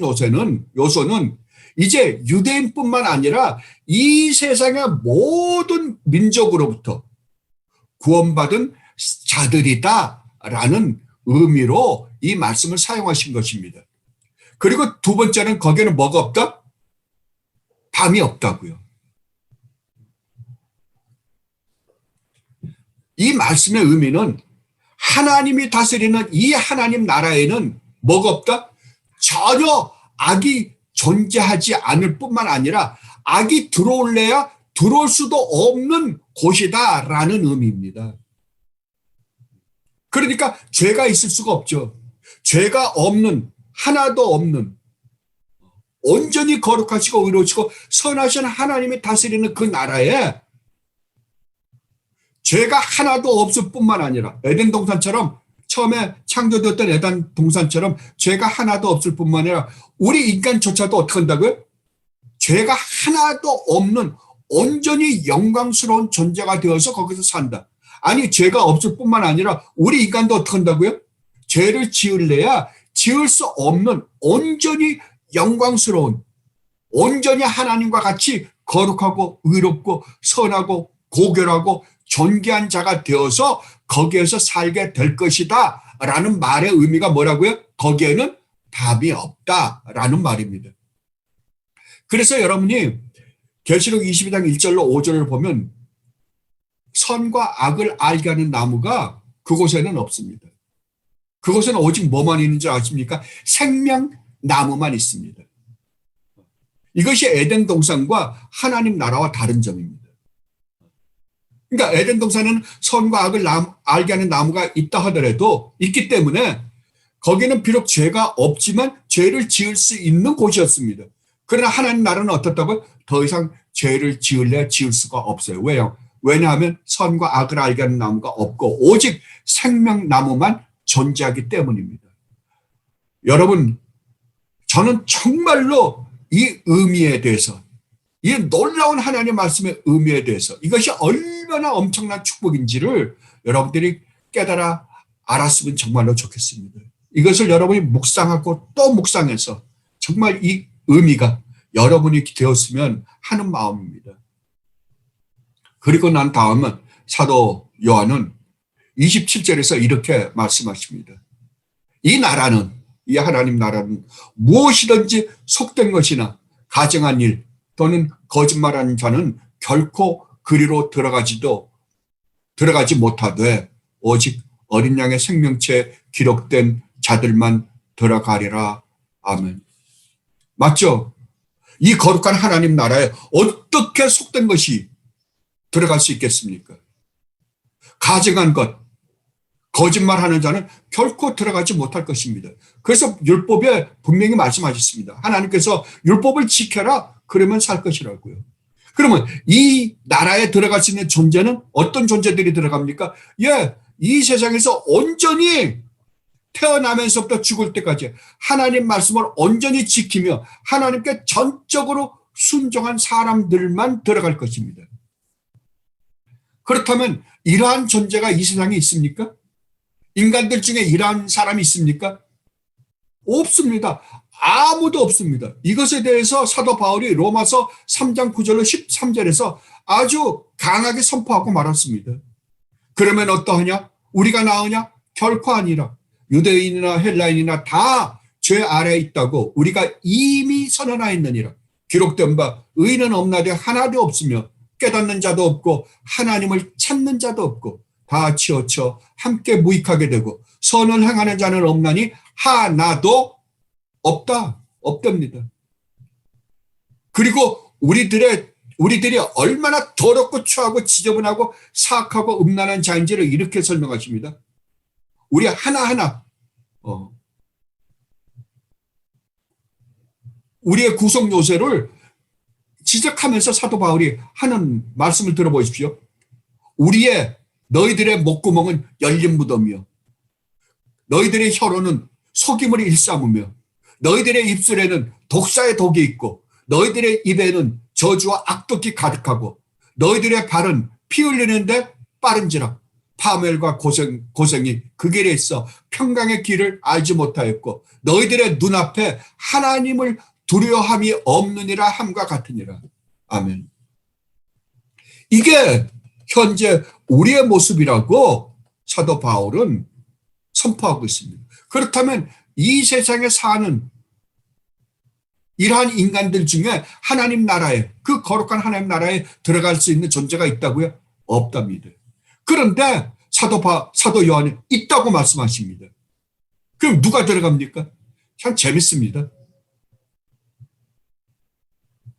요소는 이제 유대인뿐만 아니라 이 세상의 모든 민족으로부터 구원받은 자들이다라는 의미로 이 말씀을 사용하신 것입니다. 그리고 두 번째는 거기에는 뭐가 없다? 밤이 없다고요. 이 말씀의 의미는 하나님이 다스리는 이 하나님 나라에는 뭐가 없다? 전혀 악이 존재하지 않을 뿐만 아니라 악이 들어올래야 들어올 수도 없는 곳이다라는 의미입니다. 그러니까 죄가 있을 수가 없죠. 죄가 없는, 하나도 없는, 온전히 거룩하시고 의로우시고 선하신 하나님이 다스리는 그 나라에 죄가 하나도 없을 뿐만 아니라 에덴 동산처럼 처음에 창조되었던 에덴 동산처럼 죄가 하나도 없을 뿐만 아니라 우리 인간조차도 어떻게 한다고요? 죄가 하나도 없는 온전히 영광스러운 존재가 되어서 거기서 산다. 아니 죄가 없을 뿐만 아니라 우리 인간도 어떻게 한다고요? 죄를 지을래야 지을 수 없는 온전히 영광스러운 온전히 하나님과 같이 거룩하고 의롭고 선하고 고결하고 존귀한 자가 되어서 거기에서 살게 될 것이다 라는 말의 의미가 뭐라고요? 거기에는 답이 없다 라는 말입니다. 그래서 여러분이 계시록 22장 1절로 5절을 보면 선과 악을 알게 하는 나무가 그곳에는 없습니다. 그곳에는 오직 뭐만 있는 줄 아십니까? 생명나무만 있습니다. 이것이 에덴 동산과 하나님 나라와 다른 점입니다. 그러니까 에덴 동산은 선과 악을 알게 하는 나무가 있다 하더라도 있기 때문에 거기는 비록 죄가 없지만 죄를 지을 수 있는 곳이었습니다. 그러나 하나님 나라는 어떻다고요? 더 이상 죄를 지을래 지을 수가 없어요. 왜요? 왜냐하면 선과 악을 알게 하는 나무가 없고 오직 생명나무만 존재하기 때문입니다. 여러분, 저는 정말로 이 의미에 대해서, 이 놀라운 하나님의 말씀의 의미에 대해서 이것이 얼마나 엄청난 축복인지를 여러분들이 깨달아 알았으면 정말로 좋겠습니다. 이것을 여러분이 묵상하고 또 묵상해서 정말 이 의미가 여러분이 되었으면 하는 마음입니다. 그리고 난 다음은 사도 요한은 27절에서 이렇게 말씀하십니다. 이 나라는, 이 하나님 나라는 무엇이든지 속된 것이나 가증한 일 또는 거짓말하는 자는 결코 그리로 들어가지 못하되 오직 어린 양의 생명체에 기록된 자들만 들어가리라. 아멘. 맞죠? 이 거룩한 하나님 나라에 어떻게 속된 것이 들어갈 수 있겠습니까? 가증한 것, 거짓말하는 자는 결코 들어가지 못할 것입니다. 그래서 율법에 분명히 말씀하셨습니다. 하나님께서 율법을 지켜라, 그러면 살 것이라고요. 그러면 이 나라에 들어갈 수 있는 존재는 어떤 존재들이 들어갑니까? 예, 이 세상에서 온전히 태어나면서부터 죽을 때까지 하나님 말씀을 온전히 지키며 하나님께 전적으로 순종한 사람들만 들어갈 것입니다. 그렇다면 이러한 존재가 이 세상에 있습니까? 인간들 중에 이러한 사람이 있습니까? 없습니다. 아무도 없습니다. 이것에 대해서 사도 바울이 로마서 3장 9절로 13절에서 아주 강하게 선포하고 말았습니다. 그러면 어떠하냐? 우리가 나으냐? 결코 아니라 유대인이나 헬라인이나 다 죄 아래에 있다고 우리가 이미 선언하였느니라. 기록된 바 의인은 없나되 하나도 없으며 깨닫는 자도 없고 하나님을 찾는 자도 없고 다 치우쳐 함께 무익하게 되고 선을 행하는 자는 없나니 하나도 없답니다. 그리고 우리들이 얼마나 더럽고 추하고 지저분하고 사악하고 음란한 자인지를 이렇게 설명하십니다. 우리 하나하나 우리의 구속 요소를 지적하면서 사도 바울이 하는 말씀을 들어보십시오. 너희들의 목구멍은 열린 무덤이요, 너희들의 혀로는 속임을 일삼으며 너희들의 입술에는 독사의 독이 있고 너희들의 입에는 저주와 악독이 가득하고 너희들의 발은 피 흘리는데 빠른지라 파멸과 고생이 그 길에 있어 평강의 길을 알지 못하였고 너희들의 눈앞에 하나님을 두려워함이 없느니라 함과 같으니라. 아멘. 이게 현재 우리의 모습이라고 사도 바울은 선포하고 있습니다. 그렇다면 이 세상에 사는 이러한 인간들 중에 하나님 나라에, 그 거룩한 하나님 나라에 들어갈 수 있는 존재가 있다고요? 없답니다. 그런데 사도 요한이 있다고 말씀하십니다. 그럼 누가 들어갑니까? 참 재밌습니다.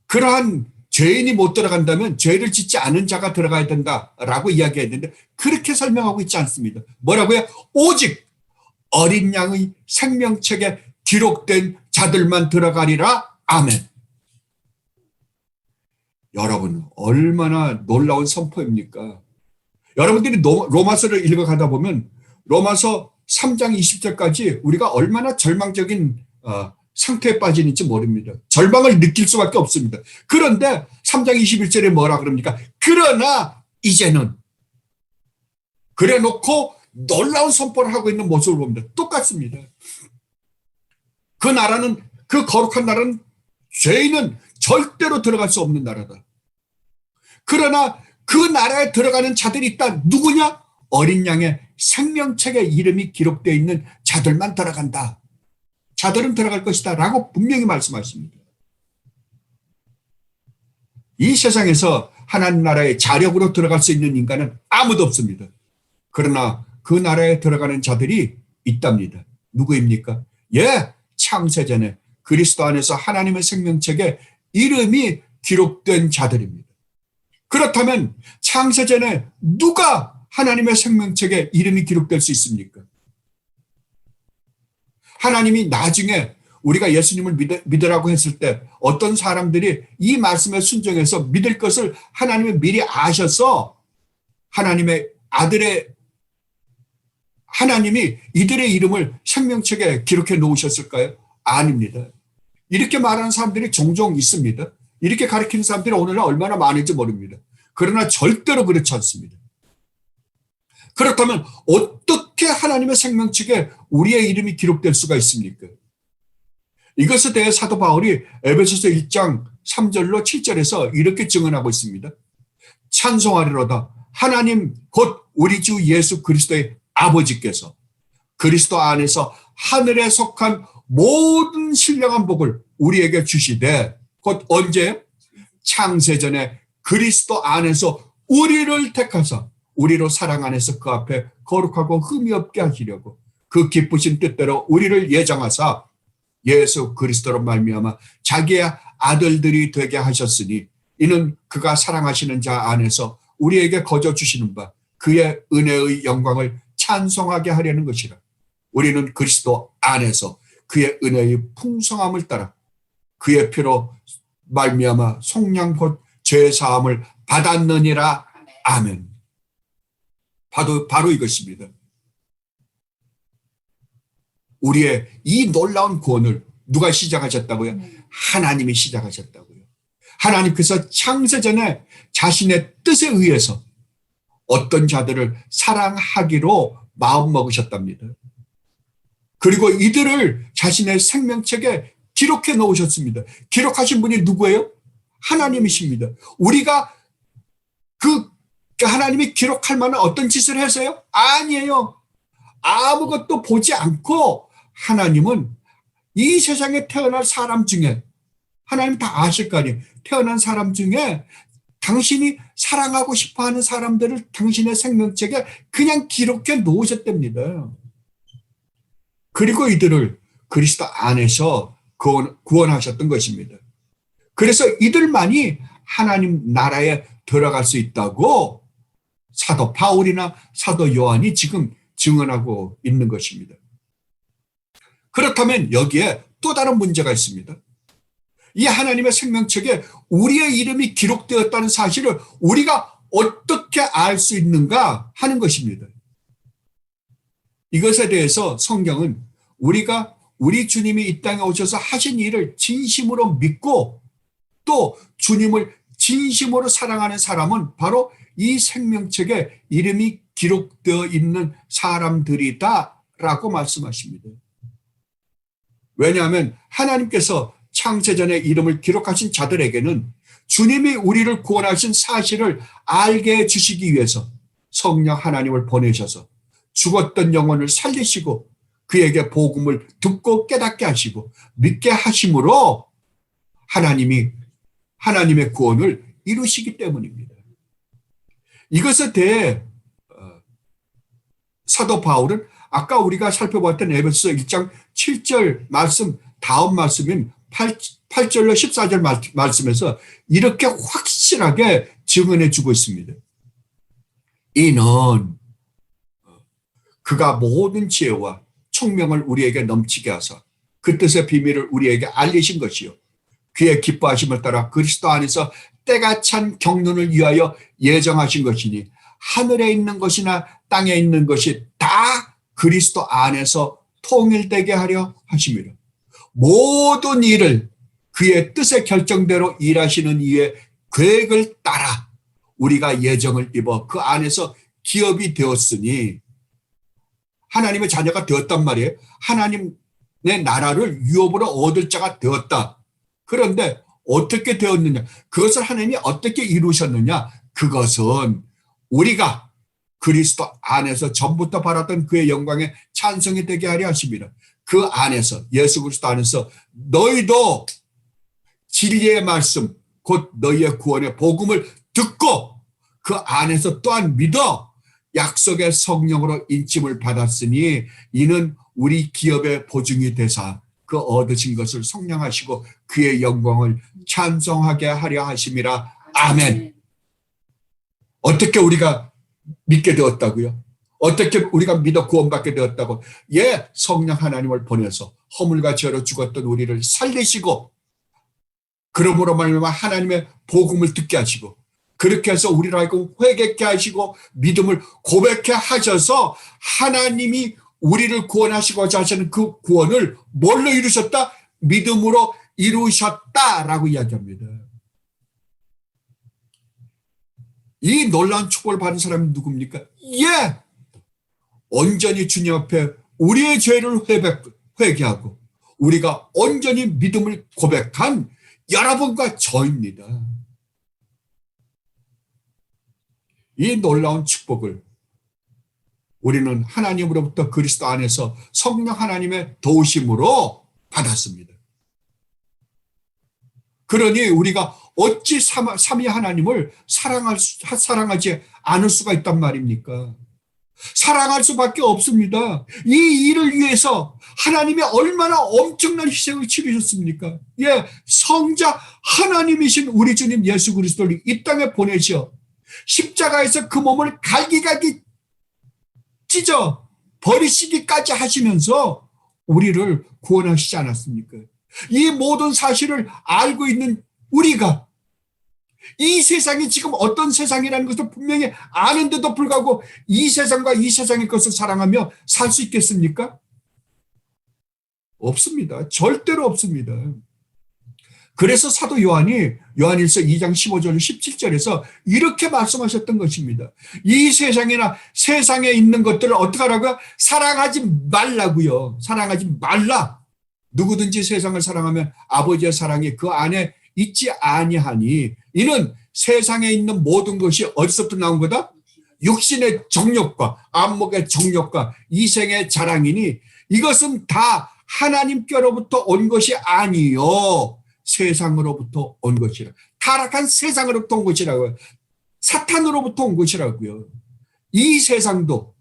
그러한 죄인이 못 들어간다면 죄를 짓지 않은 자가 들어가야 된다라고 이야기했는데 그렇게 설명하고 있지 않습니다. 뭐라고요? 오직 어린 양의 생명책에 기록된 자들만 들어가리라. 아멘. 여러분, 얼마나 놀라운 선포입니까? 여러분들이 로마서를 읽어가다 보면 로마서 3장 20절까지 우리가 얼마나 절망적인 상태에 빠지는지 모릅니다. 절망을 느낄 수밖에 없습니다. 그런데 3장 21절에 뭐라 그럽니까? 그러나 이제는 그래 놓고 놀라운 선포를 하고 있는 모습을 봅니다. 똑같습니다. 그 나라는, 그 거룩한 나라는 죄인은 절대로 들어갈 수 없는 나라다. 그러나 그 나라에 들어가는 자들이 있다. 누구냐? 어린 양의 생명책에 이름이 기록되어 있는 자들만 들어간다. 자들은 들어갈 것이다 라고 분명히 말씀하십니다. 이 세상에서 하나님 나라의 자력으로 들어갈 수 있는 인간은 아무도 없습니다. 그러나 그 나라에 들어가는 자들이 있답니다. 누구입니까? 창세전에 그리스도 안에서 하나님의 생명책에 이름이 기록된 자들입니다. 그렇다면 창세전에 누가 하나님의 생명책에 이름이 기록될 수 있습니까? 하나님이 나중에 우리가 예수님을 믿으라고 했을 때 어떤 사람들이 이 말씀에 순종해서 믿을 것을 하나님이 미리 아셔서 하나님이 이들의 이름을 생명책에 기록해 놓으셨을까요? 아닙니다. 이렇게 말하는 사람들이 종종 있습니다. 이렇게 가르치는 사람들이 오늘날 얼마나 많은지 모릅니다. 그러나 절대로 그렇지 않습니다. 그렇다면 어떻게 하나님의 생명책에 우리의 이름이 기록될 수가 있습니까? 이것에 대해 사도 바울이 에베소서 1장 3절로 7절에서 이렇게 증언하고 있습니다. 찬송하리로다. 하나님 곧 우리 주 예수 그리스도의 아버지께서 그리스도 안에서 하늘에 속한 모든 신령한 복을 우리에게 주시되 곧 언제? 창세전에 그리스도 안에서 우리를 택하사 우리로 사랑 안에서 그 앞에 거룩하고 흠이 없게 하시려고 그 기쁘신 뜻대로 우리를 예정하사 예수 그리스도로 말미암아 자기의 아들들이 되게 하셨으니 이는 그가 사랑하시는 자 안에서 우리에게 거저 주시는 바 그의 은혜의 영광을 찬송하게 하려는 것이라. 우리는 그리스도 안에서 그의 은혜의 풍성함을 따라 그의 피로 말미암아 속량 곧 죄사함을 받았느니라. 아멘. 바로 이것입니다. 우리의 이 놀라운 구원을 누가 시작하셨다고요? 하나님이 시작하셨다고요. 하나님께서 창세전에 자신의 뜻에 의해서 어떤 자들을 사랑하기로 마음먹으셨답니다. 그리고 이들을 자신의 생명책에 기록해 놓으셨습니다. 기록하신 분이 누구예요? 하나님이십니다. 우리가 하나님이 기록할 만한 어떤 짓을 해서요? 아니에요. 아무것도 보지 않고 하나님은 이 세상에 태어날 사람 중에 하나님 다 아실 거 아니에요. 태어난 사람 중에 당신이 사랑하고 싶어하는 사람들을 당신의 생명책에 그냥 기록해 놓으셨답니다. 그리고 이들을 그리스도 안에서 구원하셨던 것입니다. 그래서 이들만이 하나님 나라에 들어갈 수 있다고 사도 바울이나 사도 요한이 지금 증언하고 있는 것입니다. 그렇다면 여기에 또 다른 문제가 있습니다. 이 하나님의 생명책에 우리의 이름이 기록되었다는 사실을 우리가 어떻게 알 수 있는가 하는 것입니다. 이것에 대해서 성경은 우리가 우리 주님이 이 땅에 오셔서 하신 일을 진심으로 믿고 또 주님을 진심으로 사랑하는 사람은 바로 이 생명책에 이름이 기록되어 있는 사람들이다라고 말씀하십니다. 왜냐하면 하나님께서 창세전에 이름을 기록하신 자들에게는 주님이 우리를 구원하신 사실을 알게 해주시기 위해서 성령 하나님을 보내셔서 죽었던 영혼을 살리시고 그에게 복음을 듣고 깨닫게 하시고 믿게 하심으로 하나님의 구원을 이루시기 때문입니다. 이것에 대해 사도 바울은 아까 우리가 살펴봤던 에베소서 1장 7절 말씀 다음 말씀인 8절로 14절 말씀에서 이렇게 확실하게 증언해 주고 있습니다. 이는 그가 모든 지혜와 총명을 우리에게 넘치게 하사 그 뜻의 비밀을 우리에게 알리신 것이요 그의 기뻐하심을 따라 그리스도 안에서 때가 찬 경륜을 위하여 예정하신 것이니 하늘에 있는 것이나 땅에 있는 것이 다 그리스도 안에서 통일되게 하려 하심이라. 모든 일을 그의 뜻의 결정대로 일하시는 이의 계획을 따라 우리가 예정을 입어 그 안에서 기업이 되었으니 하나님의 자녀가 되었단 말이에요. 하나님의 나라를 유업으로 얻을 자가 되었다. 그런데 어떻게 되었느냐? 그것을 하나님이 어떻게 이루셨느냐? 그것은 우리가 그리스도 안에서 전부터 바랐던 그의 영광에 찬송이 되게 하려 하십니다. 그 안에서 예수 그리스도 안에서 너희도 진리의 말씀 곧 너희의 구원의 복음을 듣고 그 안에서 또한 믿어 약속의 성령으로 인침을 받았으니 이는 우리 기업의 보증이 되사 그 얻으신 것을 성량하시고 그의 영광을 찬송하게 하려 하심이라. 아멘. 어떻게 우리가 믿게 되었다고요? 어떻게 우리가 믿어 구원받게 되었다고? 예, 성령 하나님을 보내서 허물과 죄로 죽었던 우리를 살리시고 그러므로 말미암아 하나님의 복음을 듣게 하시고 그렇게 해서 우리를 알고 회개케 하시고 믿음을 고백케 하셔서 하나님이 우리를 구원하시고자 하시는 그 구원을 뭘로 이루셨다? 믿음으로 이루셨다라고 이야기합니다. 이 놀라운 축복을 받은 사람이 누굽니까? 예! 온전히 주님 앞에 우리의 죄를 회개하고 우리가 온전히 믿음을 고백한 여러분과 저입니다. 이 놀라운 축복을 우리는 하나님으로부터 그리스도 안에서 성령 하나님의 도우심으로 받았습니다. 그러니 우리가 어찌 삼위 하나님을 사랑하지 않을 수가 있단 말입니까? 사랑할 수밖에 없습니다. 이 일을 위해서 하나님이 얼마나 엄청난 희생을 치르셨습니까? 예, 성자 하나님이신 우리 주님 예수 그리스도를 이 땅에 보내셔 십자가에서 그 몸을 갈기갈기 찢어 버리시기까지 하시면서 우리를 구원하시지 않았습니까? 이 모든 사실을 알고 있는 우리가 이 세상이 지금 어떤 세상이라는 것을 분명히 아는데도 불구하고 이 세상과 이 세상의 것을 사랑하며 살 수 있겠습니까? 없습니다. 절대로 없습니다. 그래서 사도 요한이 요한일서 2장 15절 17절에서 이렇게 말씀하셨던 것입니다. 이 세상이나 세상에 있는 것들을 어떻게 하라고요? 사랑하지 말라고요. 사랑하지 말라. 누구든지 세상을 사랑하면 아버지의 사랑이 그 안에 있지 아니하니 이는 세상에 있는 모든 것이 어디서부터 나온 거다? 육신의 정욕과 안목의 정욕과 이생의 자랑이니 이것은 다 하나님께로부터 온 것이 아니요 세상으로부터 온 것이라. 타락한 세상으로부터 온 것이라고요. 사탄으로부터 온 것이라고요. 이 세상도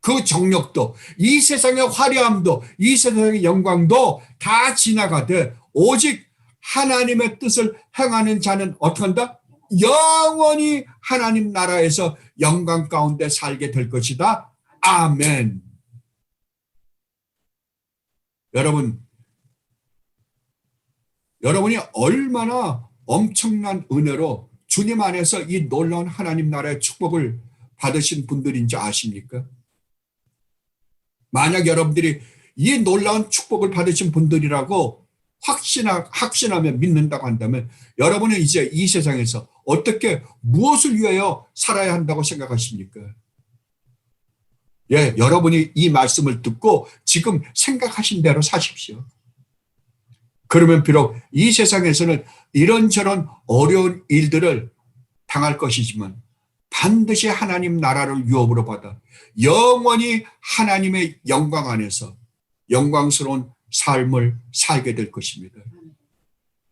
그 정욕도 이 세상의 화려함도 이 세상의 영광도 다 지나가되 오직 하나님의 뜻을 행하는 자는 어떻게 한다? 영원히 하나님 나라에서 영광 가운데 살게 될 것이다. 아멘. 여러분이 얼마나 엄청난 은혜로 주님 안에서 이 놀라운 하나님 나라의 축복을 받으신 분들인지 아십니까? 만약 여러분들이 이 놀라운 축복을 받으신 분들이라고 확신하며 믿는다고 한다면 여러분은 이제 이 세상에서 어떻게 무엇을 위하여 살아야 한다고 생각하십니까? 예, 여러분이 이 말씀을 듣고 지금 생각하신 대로 사십시오. 그러면 비록 이 세상에서는 이런저런 어려운 일들을 당할 것이지만 반드시 하나님 나라를 유업으로 받아 영원히 하나님의 영광 안에서 영광스러운 삶을 살게 될 것입니다.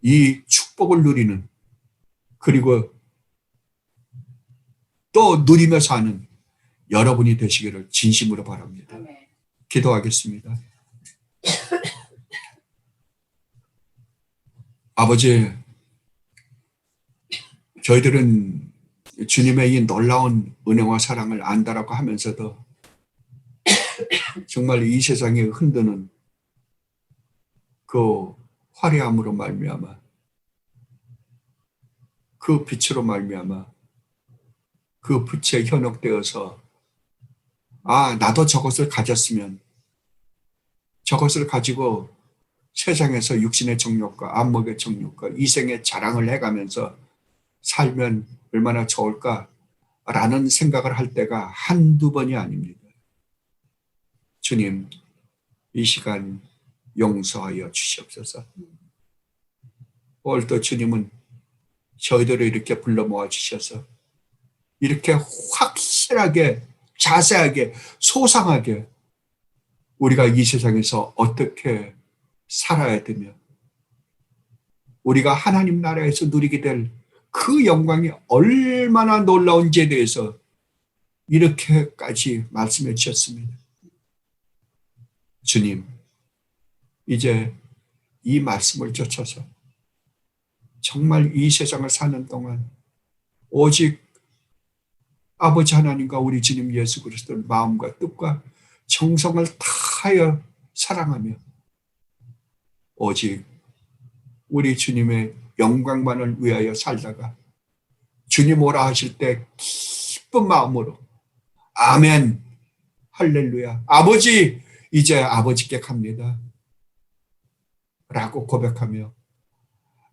이 축복을 누리는 그리고 또 누리며 사는 여러분이 되시기를 진심으로 바랍니다. 기도하겠습니다. 아버지, 저희들은 주님의 이 놀라운 은혜와 사랑을 안다라고 하면서도 정말 이 세상에 흔드는 그 화려함으로 말미암아, 그 빛으로 말미암아, 그 빛에 현혹되어서 나도 저것을 가졌으면, 저것을 가지고 세상에서 육신의 정욕과 안목의 정욕과 이생의 자랑을 해가면서 살면 얼마나 좋을까라는 생각을 할 때가 한두 번이 아닙니다. 주님, 이 시간 용서하여 주시옵소서. 오늘도 주님은 저희들을 이렇게 불러 모아 주셔서 이렇게 확실하게, 자세하게, 소상하게 우리가 이 세상에서 어떻게 살아야 되며 우리가 하나님 나라에서 누리게 될 그 영광이 얼마나 놀라운지에 대해서 이렇게까지 말씀해 주셨습니다. 주님, 이제 이 말씀을 쫓아서 정말 이 세상을 사는 동안 오직 아버지 하나님과 우리 주님 예수 그리스도를 마음과 뜻과 정성을 다하여 사랑하며 오직 우리 주님의 영광만을 위하여 살다가 주님 오라 하실 때 기쁜 마음으로 아멘, 할렐루야, 아버지 이제 아버지께 갑니다 라고 고백하며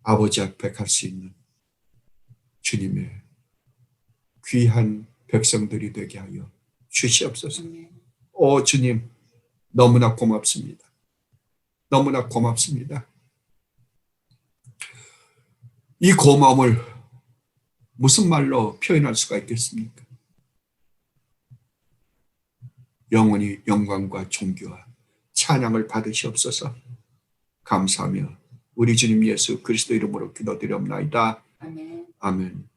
아버지 앞에 갈 수 있는 주님의 귀한 백성들이 되게 하여 주시옵소서. 오 주님, 너무나 고맙습니다. 너무나 고맙습니다. 이 고마움을 무슨 말로 표현할 수가 있겠습니까? 영원히 영광과 존귀와 찬양을 받으시옵소서. 감사하며 우리 주님 예수 그리스도 이름으로 기도드리옵나이다. 아멘. 아멘.